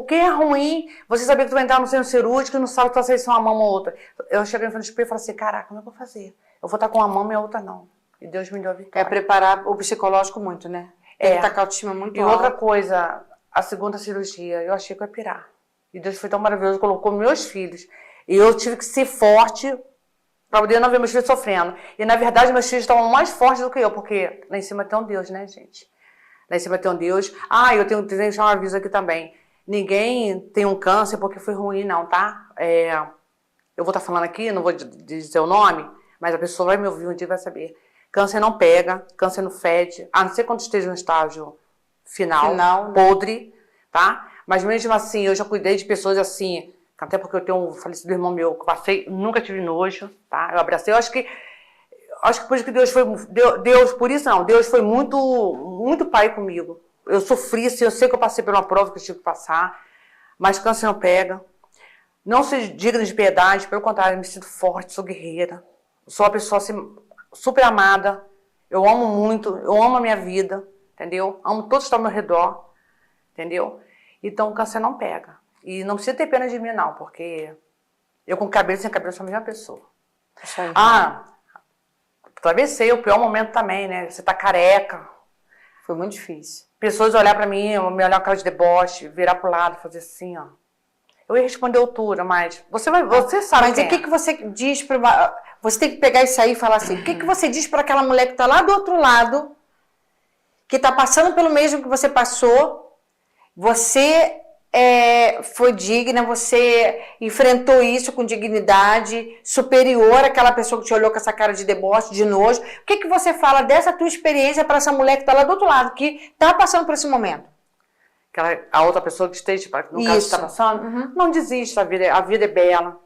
E: que é ruim você saber que tu vai entrar no centro cirúrgico e não sabe que tu vai sair só uma mama ou outra? Eu cheguei em frente do espelho e falei assim, caraca, como é que eu vou fazer? Eu vou estar com uma mama e a outra não. E Deus me deu a vitória.
B: É preparar o psicológico muito, né? Tem que estar com a autoestima muito
E: E
B: alta.
E: outra coisa, a segunda cirurgia, eu achei que eu ia pirar. E Deus foi tão maravilhoso, colocou meus filhos. E eu tive que ser forte para poder não ver meus filhos sofrendo. E, na verdade, meus filhos estavam mais fortes do que eu, porque lá em cima tem um Deus, né, gente? Lá em cima tem um Deus. Ah, eu tenho que deixar um aviso aqui também. Ninguém tem um câncer porque foi ruim, não, tá? Eu vou estar falando aqui, não vou dizer o nome, mas a pessoa vai me ouvir um dia e vai saber. Câncer não pega, câncer não fede, a não ser quando esteja no estágio final,
B: né?
E: podre, tá? Mas mesmo assim, eu já cuidei de pessoas assim, até porque eu tenho um falecido irmão meu que passei, nunca tive nojo, tá? Eu abracei, eu acho que por isso que Deus foi muito pai comigo. Eu sofri, assim, eu sei que eu passei por uma prova que eu tive que passar, mas câncer não pega. Não sou digna de piedade, pelo contrário, eu me sinto forte, sou guerreira. Sou uma pessoa assim, super amada, eu amo muito, eu amo a minha vida, entendeu? Amo todos que estão ao meu redor, entendeu? Então o câncer não pega. E não precisa ter pena de mim, não, porque eu com cabelo e sem cabelo sou a mesma pessoa.
B: Isso aí.
E: Atravessei o pior momento também, né? Você tá careca.
B: Foi muito difícil.
E: Pessoas olhar pra mim, me olhar com cara de deboche, virar pro lado, fazer assim, ó. Eu ia responder altura, mas você sabe.
B: Mas o que você diz para... Você tem que pegar isso aí e falar assim, o que você diz para aquela mulher que está lá do outro lado, que está passando pelo mesmo que você passou, você foi digna, você enfrentou isso com dignidade, superior àquela pessoa que te olhou com essa cara de deboche, de nojo. O que você fala dessa tua experiência para essa mulher que está lá do outro lado, que está passando por esse momento?
E: A outra pessoa que esteja, no caso, está passando, não desista, a vida é bela.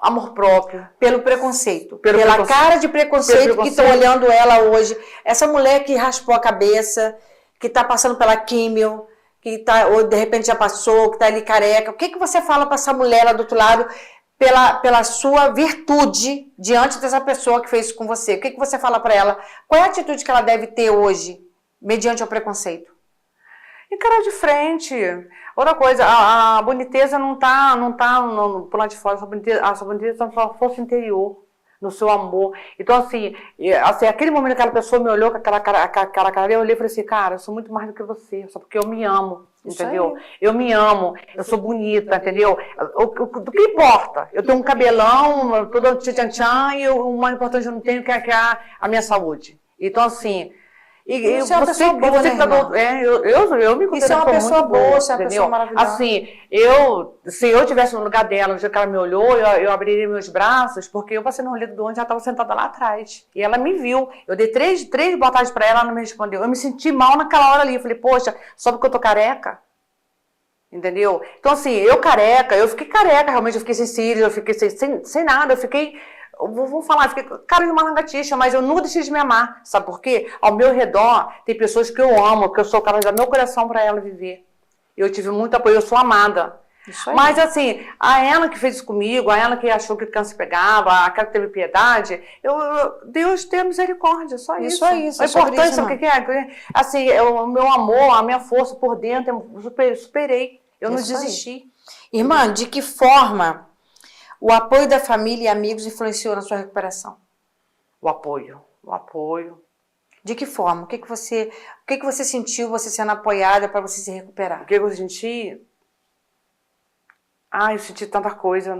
E: Amor próprio.
B: Pelo preconceito. Pela cara de preconceito que estão olhando ela hoje. Essa mulher que raspou a cabeça, que está passando pela químio, ou de repente já passou, que está ali careca. O que você fala para essa mulher lá do outro lado pela sua virtude diante dessa pessoa que fez isso com você? O que você fala para ela? Qual é a atitude que ela deve ter hoje, mediante o preconceito?
E: Encarar de frente. Outra coisa, a boniteza não tá por lá de fora, a sua boniteza está na força interior, no seu amor. Então, assim, aquele momento que aquela pessoa me olhou com aquela cara, eu olhei e falei assim, cara, eu sou muito mais do que você, só porque eu me amo, entendeu? Eu me amo, eu sou bonita, entendeu? Do que importa? Eu tenho um cabelão, todo tchan-tchan, e o mais importante eu não tenho, que é a minha saúde. Então, assim...
B: Isso é uma pessoa boa, né, irmã?
E: Eu me considero
B: isso é uma pessoa boa, isso é uma pessoa maravilhosa.
E: Assim, se eu estivesse no lugar dela, no dia que ela me olhou, eu abriria meus braços, porque eu passei no rolê do onde ela estava sentada lá atrás. E ela me viu. Eu dei três botagens para ela não me respondeu. Eu me senti mal naquela hora ali. Eu falei, poxa, só porque eu tô careca? Entendeu? Então, assim, eu fiquei careca, realmente, eu fiquei sem cílios, eu fiquei sem nada, eu fiquei cara de uma lagartixa, mas eu nunca deixei de me amar. Sabe por quê? Ao meu redor tem pessoas que eu amo, que eu sou capaz de dar meu coração para ela viver. Eu tive muito apoio, eu sou amada. Mas assim, a ela que fez isso comigo, a ela que achou que o câncer pegava, aquela que teve piedade, Deus tem misericórdia, só isso.
B: Isso aí, isso
E: a importância, sabe o que é? Assim, o meu amor, a minha força por dentro, eu superei. Eu não desisti.
B: Irmã, de que forma o apoio da família e amigos influenciou na sua recuperação?
E: O apoio.
B: De que forma? O que você sentiu você sendo apoiada para você se recuperar?
E: O que eu senti? Eu senti tanta coisa.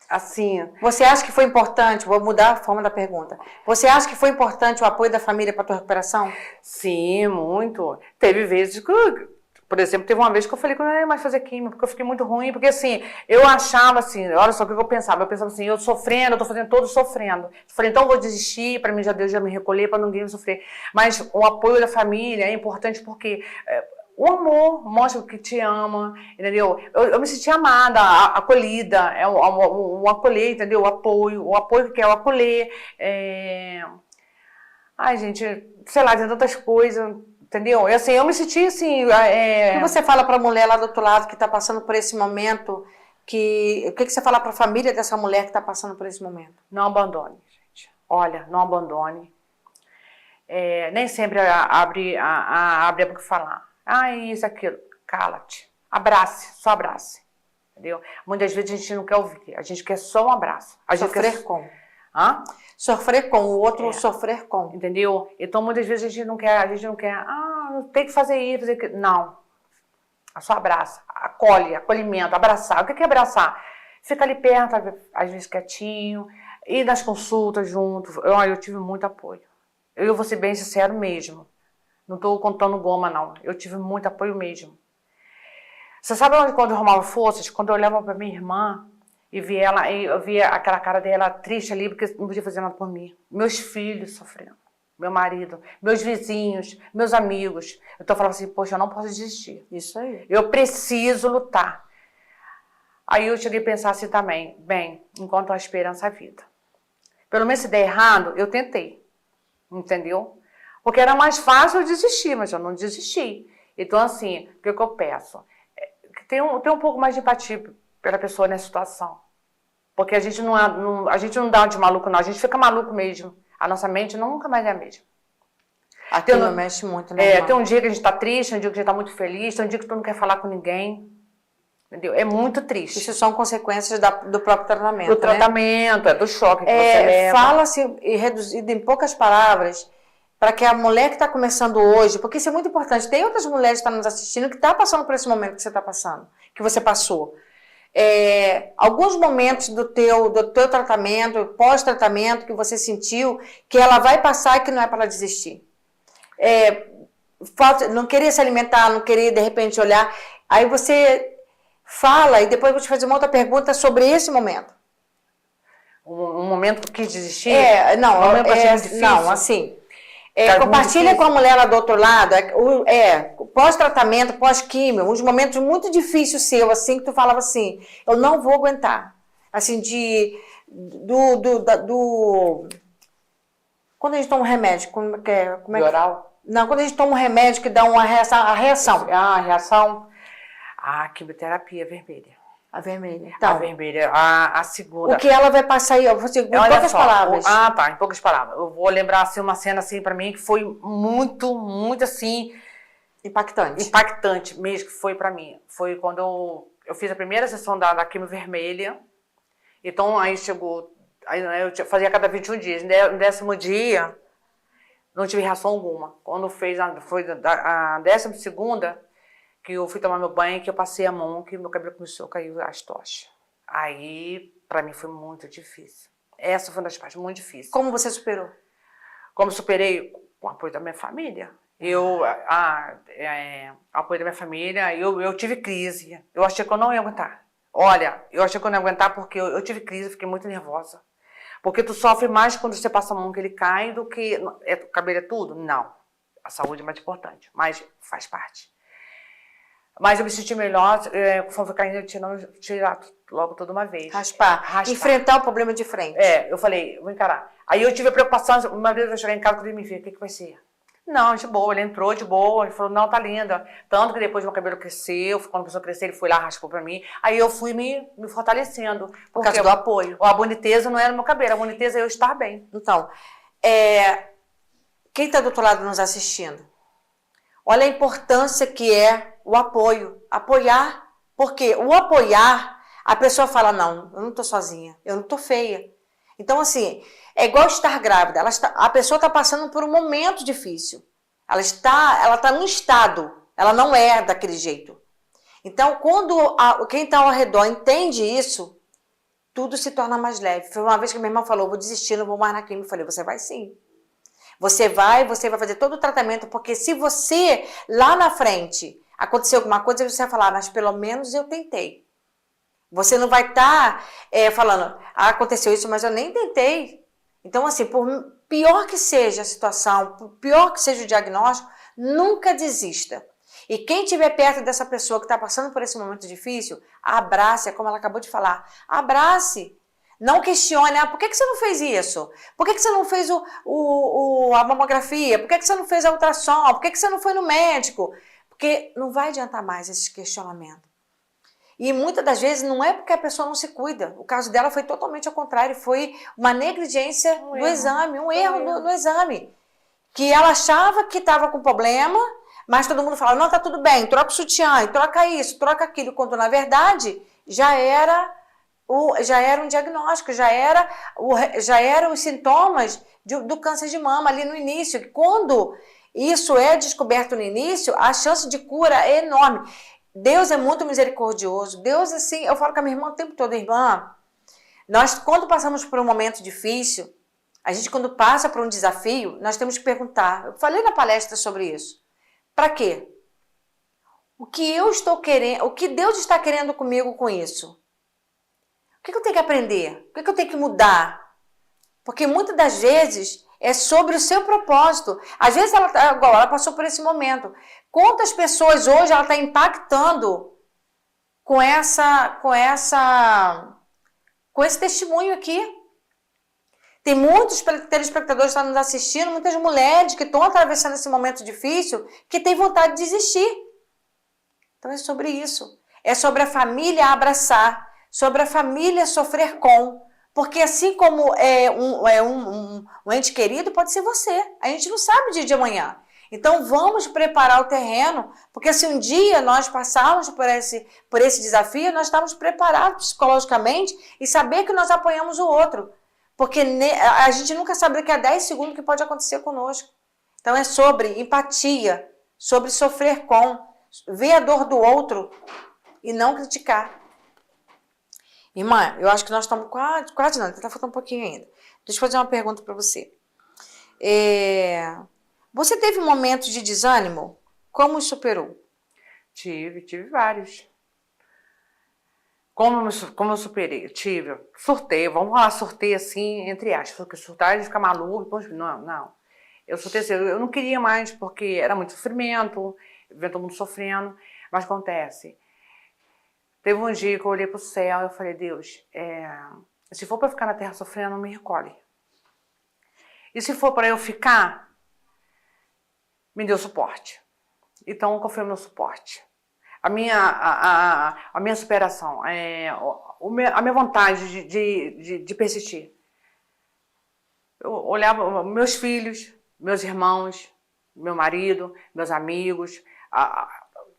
E: Assim...
B: Você acha que foi importante? Vou mudar a forma da pergunta. Você acha que foi importante o apoio da família para a tua recuperação?
E: Sim, muito. Teve vezes que... Por exemplo, teve uma vez que eu falei que eu não ia mais fazer químio, porque eu fiquei muito ruim, porque assim, eu achava assim, olha só o que eu pensava assim, eu sofrendo, eu tô fazendo todos sofrendo. Eu falei, então eu vou desistir, para mim Deus já me recolher, para ninguém sofrer. Mas o apoio da família é importante porque o amor mostra que te ama, entendeu? Eu me senti amada, acolhida, o acolher, entendeu? O apoio que é o acolher. Ai, gente, sei lá, tem tantas coisas... Entendeu? E assim, eu me senti assim... O
B: que você fala para a mulher lá do outro lado que está passando por esse momento? O que você fala para a família dessa mulher que está passando por esse momento?
E: Não abandone, gente. Olha, não abandone. Nem sempre abre a boca e falar. Isso, aquilo. Cala-te. Abrace, só abrace. Entendeu? Muitas vezes a gente não quer ouvir. A gente quer só um abraço.
B: Sofrer como?
E: Hã?
B: Sofrer com o outro, sofrer com.
E: Entendeu? Então, muitas vezes a gente não quer, tem que fazer isso, fazer aquilo. Não. Só abraça, acolhe, acolhimento, abraçar. O que é abraçar? Fica ali perto, às vezes quietinho, ir nas consultas junto. Eu tive muito apoio. Eu vou ser bem sincero mesmo. Não estou contando goma, não. Eu tive muito apoio mesmo. Você sabe onde, quando eu arrumava forças? Quando eu olhava para minha irmã e via ela, eu via aquela cara dela triste ali, porque não podia fazer nada por mim. Meus filhos sofrendo, meu marido, meus vizinhos, meus amigos. Então eu falava assim, poxa, eu não posso desistir.
B: Isso aí.
E: Eu preciso lutar. Aí eu cheguei a pensar assim também, bem, enquanto há esperança, há vida. Pelo menos se der errado, eu tentei. Entendeu? Porque era mais fácil eu desistir, mas eu não desisti. Então, assim, o que eu peço? Tem um pouco mais de empatia pela pessoa nessa situação. Porque a gente não dá de maluco, não. A gente fica maluco mesmo. A nossa mente nunca mais é a mesma.
B: Aquilo mexe muito, né?
E: Tem um dia que a gente tá triste, um dia que a gente tá muito feliz, tem um dia que tu não quer falar com ninguém. Entendeu? É muito triste.
B: Isso são consequências do próprio tratamento.
E: Do tratamento, do choque que você leva.
B: Fala-se e reduzido em poucas palavras, para que a mulher que está começando hoje, porque isso é muito importante, tem outras mulheres que estão nos assistindo que estão passando por esse momento que você está passando, que você passou. Alguns momentos do teu tratamento, pós-tratamento, que você sentiu, que ela vai passar e que não é para ela desistir. Não querer se alimentar, não querer de repente olhar, aí você fala e depois eu vou te fazer uma outra pergunta sobre esse momento.
E: Um momento que quis desistir?
B: Não, assim... compartilha com a mulher lá do outro lado, pós-tratamento, pós-químio, uns momentos muito difíceis seu, assim, que tu falava assim, eu não vou aguentar. Assim, quando a gente toma um remédio, como é que...
E: Oral?
B: Não, quando a gente toma um remédio que dá uma reação, a reação.
E: A reação? A quimioterapia vermelha.
B: A vermelha. Então,
E: a vermelha, a segunda.
B: O que ela vai passar aí, em poucas palavras.
E: Em poucas palavras. Eu vou lembrar assim, uma cena assim para mim que foi muito, muito assim...
B: Impactante.
E: Impactante mesmo que foi para mim. Foi quando eu fiz a primeira sessão da quimio vermelha. Então aí chegou... Aí eu fazia cada 21 dias. No 10º dia, não tive reação alguma. Quando foi a 12ª... que eu fui tomar meu banho, que eu passei a mão, que meu cabelo começou a cair as tochas. Aí, pra mim, foi muito difícil. Essa foi uma das partes muito difíceis.
B: Como você superou?
E: Como superei? Com o apoio da minha família. Apoio da minha família, eu tive crise. Eu achei que eu não ia aguentar. Olha, eu achei que eu não ia aguentar porque eu tive crise, fiquei muito nervosa. Porque tu sofre mais quando você passa a mão que ele cai do que... O cabelo é tudo? Não. A saúde é mais importante, mas faz parte. Mas eu me senti melhor, conforme foi caindo, tirar logo toda uma vez.
B: Raspar. Enfrentar o problema de frente.
E: Eu falei, vou encarar. Aí eu tive a preocupação, uma vez eu cheguei em casa, eu falei, me filha, o que vai ser? Não, de boa, ele entrou de boa, ele falou, não, tá linda. Tanto que depois meu cabelo cresceu, quando começou a crescer, ele foi lá, raspou pra mim. Aí eu fui me fortalecendo.
B: Por causa do apoio.
E: A boniteza não era no meu cabelo, a boniteza é eu estar bem.
B: Então, quem está do outro lado nos assistindo, olha a importância que é o apoio. Apoiar, porque o apoiar, a pessoa fala, não, eu não tô sozinha, eu não tô feia. Então, assim, é igual estar grávida. A pessoa está passando por um momento difícil. Ela está num estado, ela não é daquele jeito. Então, quando quem está ao redor entende isso, tudo se torna mais leve. Foi uma vez que minha irmã falou, vou desistir, não vou mais na química. Eu falei, você vai sim. Você vai fazer todo o tratamento, porque se você, lá na frente, acontecer alguma coisa, você vai falar, mas pelo menos eu tentei. Você não vai estar falando, aconteceu isso, mas eu nem tentei. Então, assim, por pior que seja a situação, por pior que seja o diagnóstico, nunca desista. E quem estiver perto dessa pessoa que está passando por esse momento difícil, abrace, como ela acabou de falar, abrace. Não questione, por que você não fez isso? Por que você não fez a mamografia? Por que você não fez a ultrassom? Por que você não foi no médico? Porque não vai adiantar mais esse questionamento. E muitas das vezes não é porque a pessoa não se cuida. O caso dela foi totalmente ao contrário, foi uma negligência do exame, um erro no exame. Que ela achava que estava com problema, mas todo mundo falava, não, tá tudo bem, troca o sutiã, troca isso, troca aquilo, quando na verdade já era já era um diagnóstico, já era os sintomas do câncer de mama ali no início. Quando isso é descoberto no início, a chance de cura é enorme. Deus é muito misericordioso. Deus, assim, eu falo com a minha irmã o tempo todo, irmã, nós, quando passamos por um momento difícil, a gente, quando passa por um desafio, nós temos que perguntar. Eu falei na palestra sobre isso. Para quê? O que eu estou querendo, o que Deus está querendo comigo com isso? O que eu tenho que aprender? O que eu tenho que mudar? Porque muitas das vezes é sobre o seu propósito. Às vezes ela passou por esse momento. Quantas pessoas hoje ela está impactando com esse testemunho aqui? Tem muitos telespectadores que estão nos assistindo, muitas mulheres que estão atravessando esse momento difícil, que têm vontade de desistir. Então é sobre isso. É sobre a família abraçar, sobre a família sofrer com. Porque assim como um ente querido, pode ser você. A gente não sabe o dia de amanhã. Então vamos preparar o terreno, porque se um dia nós passarmos por esse desafio, nós estamos preparados psicologicamente e saber que nós apoiamos o outro. Porque a gente nunca sabe daqui a 10 segundos o que pode acontecer conosco. Então é sobre empatia, sobre sofrer com, ver a dor do outro e não criticar. Irmã, eu acho que nós estamos quase não, está faltando um pouquinho ainda. Deixa eu fazer uma pergunta para você. Você teve momentos de desânimo? Como os superou?
E: Tive vários. Como eu superei? Surtei, vamos falar surtei assim, entre aspas, porque surtar e ficar maluco, não. Eu surtei assim, eu não queria mais, porque era muito sofrimento, vendo todo mundo sofrendo, mas acontece. Teve um dia que eu olhei para o céu e eu falei, Deus, se for para ficar na terra sofrendo, me recolhe. E se for para eu ficar, me deu suporte. Então, qual foi o meu suporte? A minha superação, a minha vontade de persistir. Eu olhava meus filhos, meus irmãos, meu marido, meus amigos,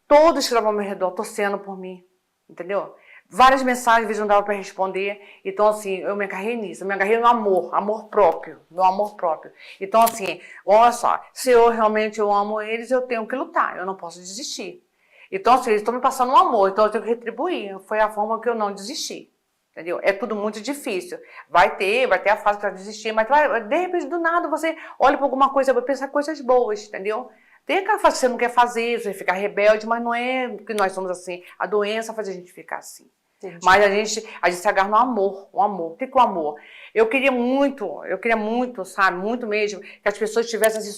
E: todos que estavam ao meu redor torcendo por mim, entendeu? Várias mensagens, às vezes não dava para responder, então assim, eu me agarrei nisso, eu me agarrei no amor próprio, no amor próprio. Então assim, olha só, se eu realmente amo eles, eu tenho que lutar, eu não posso desistir. Então assim, eles estão me passando um amor, então eu tenho que retribuir, foi a forma que eu não desisti, entendeu? É tudo muito difícil, vai ter a fase para desistir, mas de repente do nada você olha para alguma coisa, vai pensar coisas boas, entendeu? Tem aquela fase que você não quer fazer, você fica rebelde, mas não é que nós somos assim, a doença faz a gente ficar assim. Entendi. Mas a gente se agarra no amor, o amor. O que é o amor? Eu queria muito, sabe, muito mesmo, que as pessoas tivessem assim,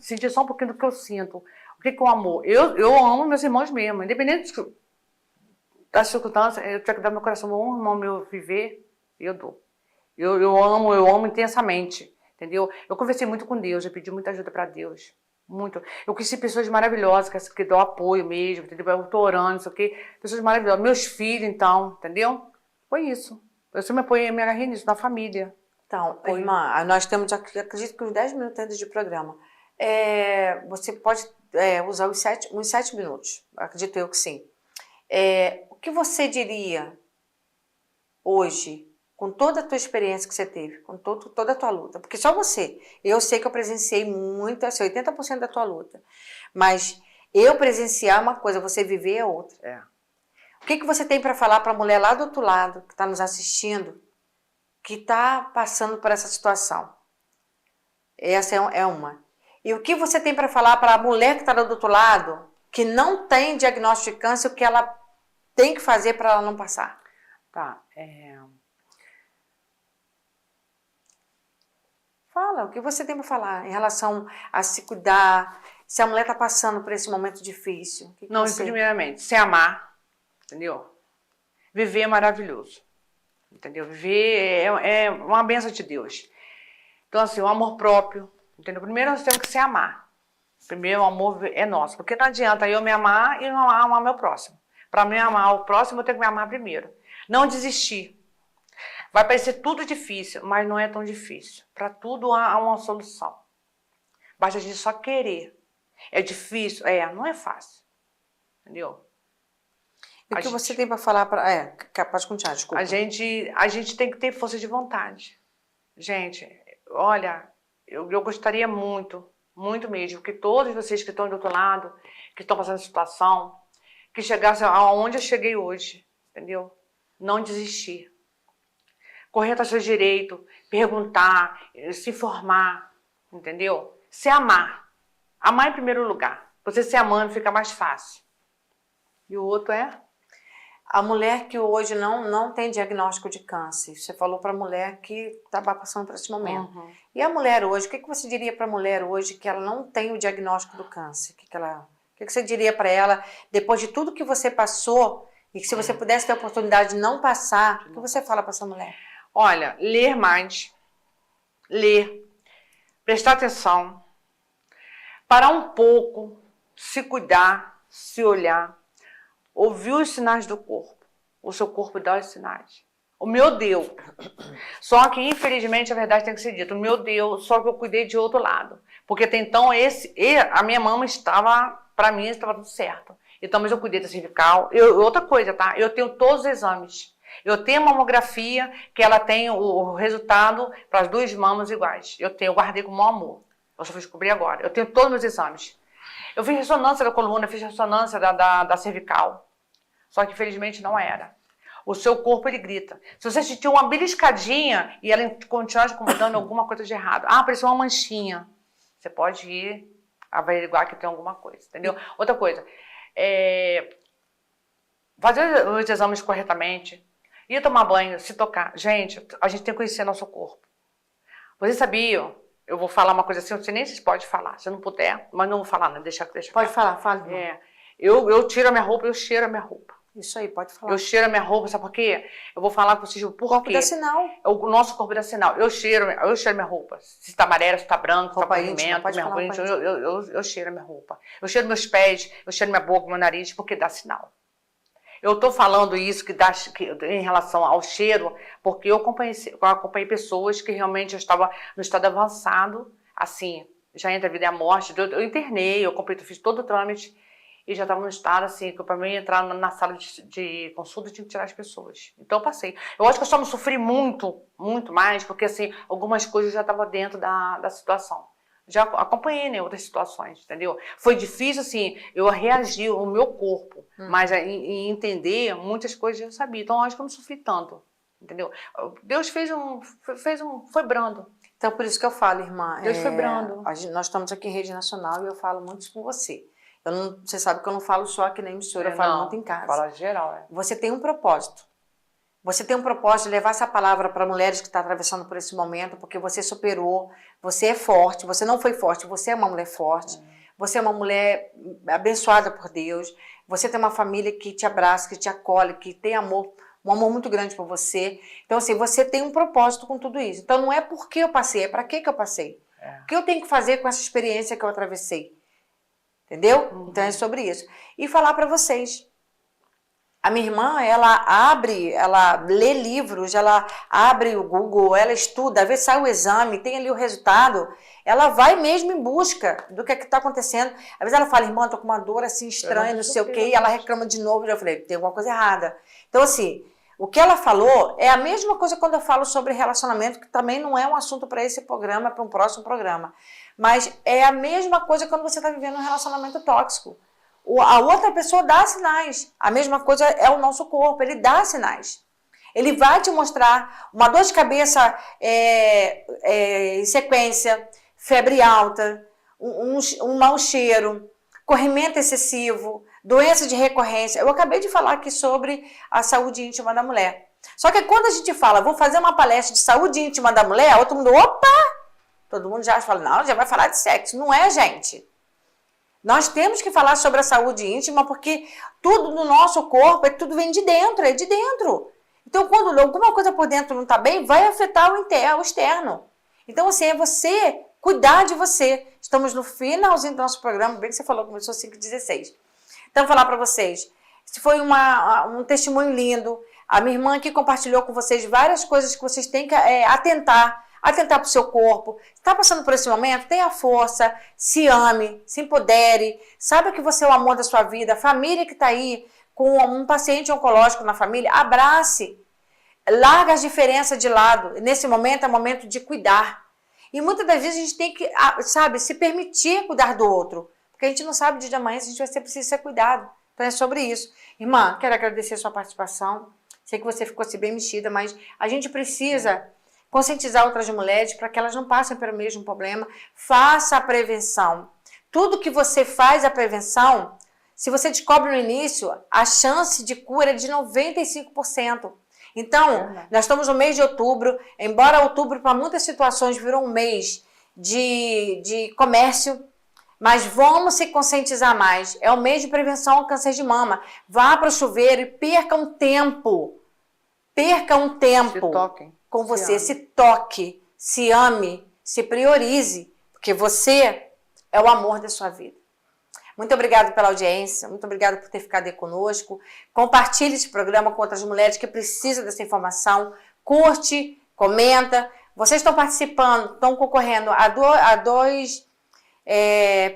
E: sentir só um pouquinho do que eu sinto. O que é o amor? Eu amo meus irmãos mesmo, independente das circunstâncias, eu tenho que dar meu coração, um irmão meu viver, eu dou. Eu amo intensamente, entendeu? Eu conversei muito com Deus, eu pedi muita ajuda para Deus. Muito. Eu conheci pessoas maravilhosas que dão apoio mesmo, entendeu? Eu tô orando, isso aqui. Pessoas maravilhosas. Meus filhos, então, entendeu? Foi isso. Eu sempre me apoiei, me agarrei nisso, na família.
B: Então, irmã, nós temos, acredito que uns 10 minutos ainda de programa. Você pode usar uns 7 minutos. Acredito eu que sim. O que você diria hoje, com toda a tua experiência que você teve, com toda a tua luta? Porque só você. Eu sei que eu presenciei muito, assim, 80% da tua luta. Mas eu presenciar uma coisa, você viver é outra. O que você tem para falar para a mulher lá do outro lado, que está nos assistindo, que está passando por essa situação? Essa é uma. E o que você tem para falar para a mulher que está do outro lado, que não tem diagnóstico de câncer, o que ela tem que fazer para ela não passar?
E: Tá,
B: Fala, o que você tem para falar em relação a se cuidar, se a mulher está passando por esse momento difícil?
E: Não, primeiramente, se amar, entendeu? Viver é maravilhoso, entendeu? Viver é uma bênção de Deus. Então, assim, o amor próprio, entendeu? Primeiro nós temos que se amar. Primeiro o amor é nosso, porque não adianta eu me amar e não amar meu próximo. Para mim amar o próximo, eu tenho que me amar primeiro. Não desistir. Vai parecer tudo difícil, mas não é tão difícil. Para tudo há uma solução. Basta a gente só querer. É difícil? Não é fácil. Entendeu?
B: E o que você tem para falar para... pode continuar, desculpa.
E: A gente tem que ter força de vontade. Gente, olha, eu gostaria muito, muito mesmo, que todos vocês que estão do outro lado, que estão passando essa situação, que chegassem aonde eu cheguei hoje, entendeu? Não desistir. Correr atrás do seu direito, perguntar, se informar, entendeu? Se amar. Amar em primeiro lugar. Você se amando fica mais fácil. E o outro é?
B: A mulher que hoje não tem diagnóstico de câncer. Você falou para a mulher que estava passando por esse momento.
E: Uhum.
B: E a mulher hoje, o que você diria para a mulher hoje que ela não tem o diagnóstico do câncer? O que você diria para ela, depois de tudo que você passou, e que se você pudesse ter a oportunidade de não passar, o que você fala para essa mulher?
E: Olha, ler mais. Ler. Prestar atenção. Parar um pouco. Se cuidar. Se olhar. Ouvir os sinais do corpo. O seu corpo dá os sinais. O meu deu. Só que, infelizmente, a verdade tem que ser dita. O meu deu, só que eu cuidei de outro lado. Porque até então, a minha mama estava, para mim, estava tudo certo. Então, mas eu cuidei da cervical. Outra coisa, tá? Eu tenho todos os exames. Eu tenho a mamografia, que ela tem o resultado para as duas mamas iguais. Eu guardei com o maior amor. Eu só fui descobrir agora. Eu tenho todos os meus exames. Eu fiz ressonância da coluna, fiz ressonância da cervical. Só que, infelizmente, não era. O seu corpo, ele grita. Se você sentir uma beliscadinha e ela continuar te incomodando, alguma coisa de errado. Apareceu uma manchinha. Você pode ir averiguar que tem alguma coisa, entendeu? Outra coisa, fazer os exames corretamente, ir tomar banho, se tocar. Gente, a gente tem que conhecer nosso corpo. Vocês sabiam? Eu vou falar uma coisa assim, não sei nem se pode falar. Se não puder, mas não vou falar, né? Deixa
B: pode falar, fala.
E: Eu tiro a minha roupa, eu cheiro a minha roupa.
B: Isso aí, pode falar.
E: Eu cheiro a minha roupa, sabe por quê? Eu vou falar com vocês por quê.
B: O corpo dá sinal.
E: O nosso corpo dá sinal. Eu cheiro a minha roupa. Se está amarela, se está branca, se está pigmento, eu cheiro a minha roupa. Eu cheiro meus pés, eu cheiro minha boca, meu nariz, porque dá sinal. Eu estou falando isso em relação ao cheiro, porque eu acompanhei pessoas que realmente eu estava no estado avançado, assim, já entre a vida e a morte. Eu internei, eu fiz todo o trâmite e já estava no estado, assim, que para mim entrar na sala de consulta eu tinha que tirar as pessoas. Então eu passei. Eu acho que eu só não sofri muito, muito mais, porque assim, algumas coisas já estavam dentro da situação. Já acompanhei, né, outras situações, entendeu? Foi difícil, assim, eu reagir o meu corpo, mas em entender muitas coisas eu sabia. Então eu acho que eu não sofri tanto, entendeu? Deus foi brando.
B: Então por isso que eu falo, irmã.
E: Deus foi brando.
B: Nós estamos aqui em rede nacional e eu falo muito isso com você. Você sabe que eu não falo só aqui na emissora, eu falo muito em casa.
E: Fala geral,
B: Você tem um propósito. Você tem um propósito de levar essa palavra para mulheres que estão atravessando por esse momento, porque você superou, você é forte, você não foi forte, você é uma mulher forte, você é uma mulher abençoada por Deus, você tem uma família que te abraça, que te acolhe, que tem amor, um amor muito grande por você. Então, assim, você tem um propósito com tudo isso. Então, não é porque eu passei, é para que eu passei. O que eu tenho que fazer com essa experiência que eu atravessei? Entendeu? Então, é sobre isso. E falar para vocês. A minha irmã, ela lê livros, ela abre o Google, ela estuda, às vezes sai o exame, tem ali o resultado, ela vai mesmo em busca do que está acontecendo. Às vezes ela fala, irmã, tô com uma dor assim estranha, não sei o quê, e ela reclama de novo. Eu falei, tem alguma coisa errada. Então, assim, o que ela falou é a mesma coisa quando eu falo sobre relacionamento, que também não é um assunto para esse programa, é para um próximo programa. Mas é a mesma coisa quando você está vivendo um relacionamento tóxico. A outra pessoa dá sinais. A mesma coisa é o nosso corpo, ele dá sinais. Ele vai te mostrar uma dor de cabeça em sequência, febre alta, um mau cheiro, corrimento excessivo, doença de recorrência. Eu acabei de falar aqui sobre a saúde íntima da mulher. Só que quando a gente fala, vou fazer uma palestra de saúde íntima da mulher, todo mundo, opa! Todo mundo já fala, não, já vai falar de sexo. Não é, gente. Nós temos que falar sobre a saúde íntima porque tudo no nosso corpo, tudo vem de dentro, é de dentro. Então, quando alguma coisa por dentro não está bem, vai afetar o externo. Então, assim, é você cuidar de você. Estamos no finalzinho do nosso programa, bem que você falou, começou 5h16. Então, vou falar para vocês, se foi um testemunho lindo, a minha irmã aqui compartilhou com vocês várias coisas que vocês têm que atentar para o seu corpo. Está passando por esse momento? Tenha força, se ame, se empodere, saiba que você é o amor da sua vida, a família que está aí com um paciente oncológico na família, abrace. Larga as diferenças de lado. Nesse momento é momento de cuidar. E muitas das vezes a gente tem que, sabe, se permitir cuidar do outro. Porque a gente não sabe o dia de amanhã se a gente vai ser preciso ser cuidado. Então é sobre isso. Irmã, quero agradecer a sua participação. Sei que você ficou assim bem mexida, mas a gente precisa conscientizar outras mulheres para que elas não passem pelo mesmo problema. Faça a prevenção. Tudo que você faz a prevenção, se você descobre no início, a chance de cura é de 95%. Então, nós estamos no mês de outubro, embora outubro para muitas situações virou um mês de comércio, mas vamos se conscientizar mais. É o mês de prevenção ao câncer de mama. Vá para o chuveiro e perca um tempo. Perca um tempo.
E: Se toquem.
B: Com você. Se toque, se ame, se priorize, porque você é o amor da sua vida. Muito obrigada pela audiência, muito obrigada por ter ficado aí conosco. Compartilhe esse programa com outras mulheres que precisam dessa informação. Curte, comenta. Vocês estão participando, estão concorrendo a dois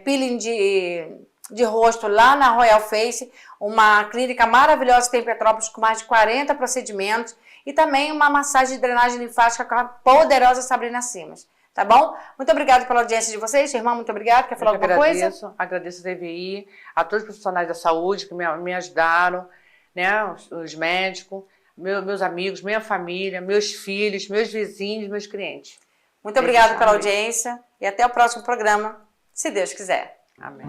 B: peeling de rosto lá na Royal Face, uma clínica maravilhosa que tem em Petrópolis com mais de 40 procedimentos e também uma massagem de drenagem linfática com a poderosa Sabrina Simas. Tá bom? Muito obrigada pela audiência de vocês. Irmã, muito obrigada. Quer falar alguma coisa?
E: Agradeço a TVI, a todos os profissionais da saúde que me ajudaram, né? Os médicos, meus amigos, minha família, meus filhos, meus vizinhos, meus clientes.
B: Muito obrigada pela audiência e até o próximo programa, se Deus quiser.
E: Amém.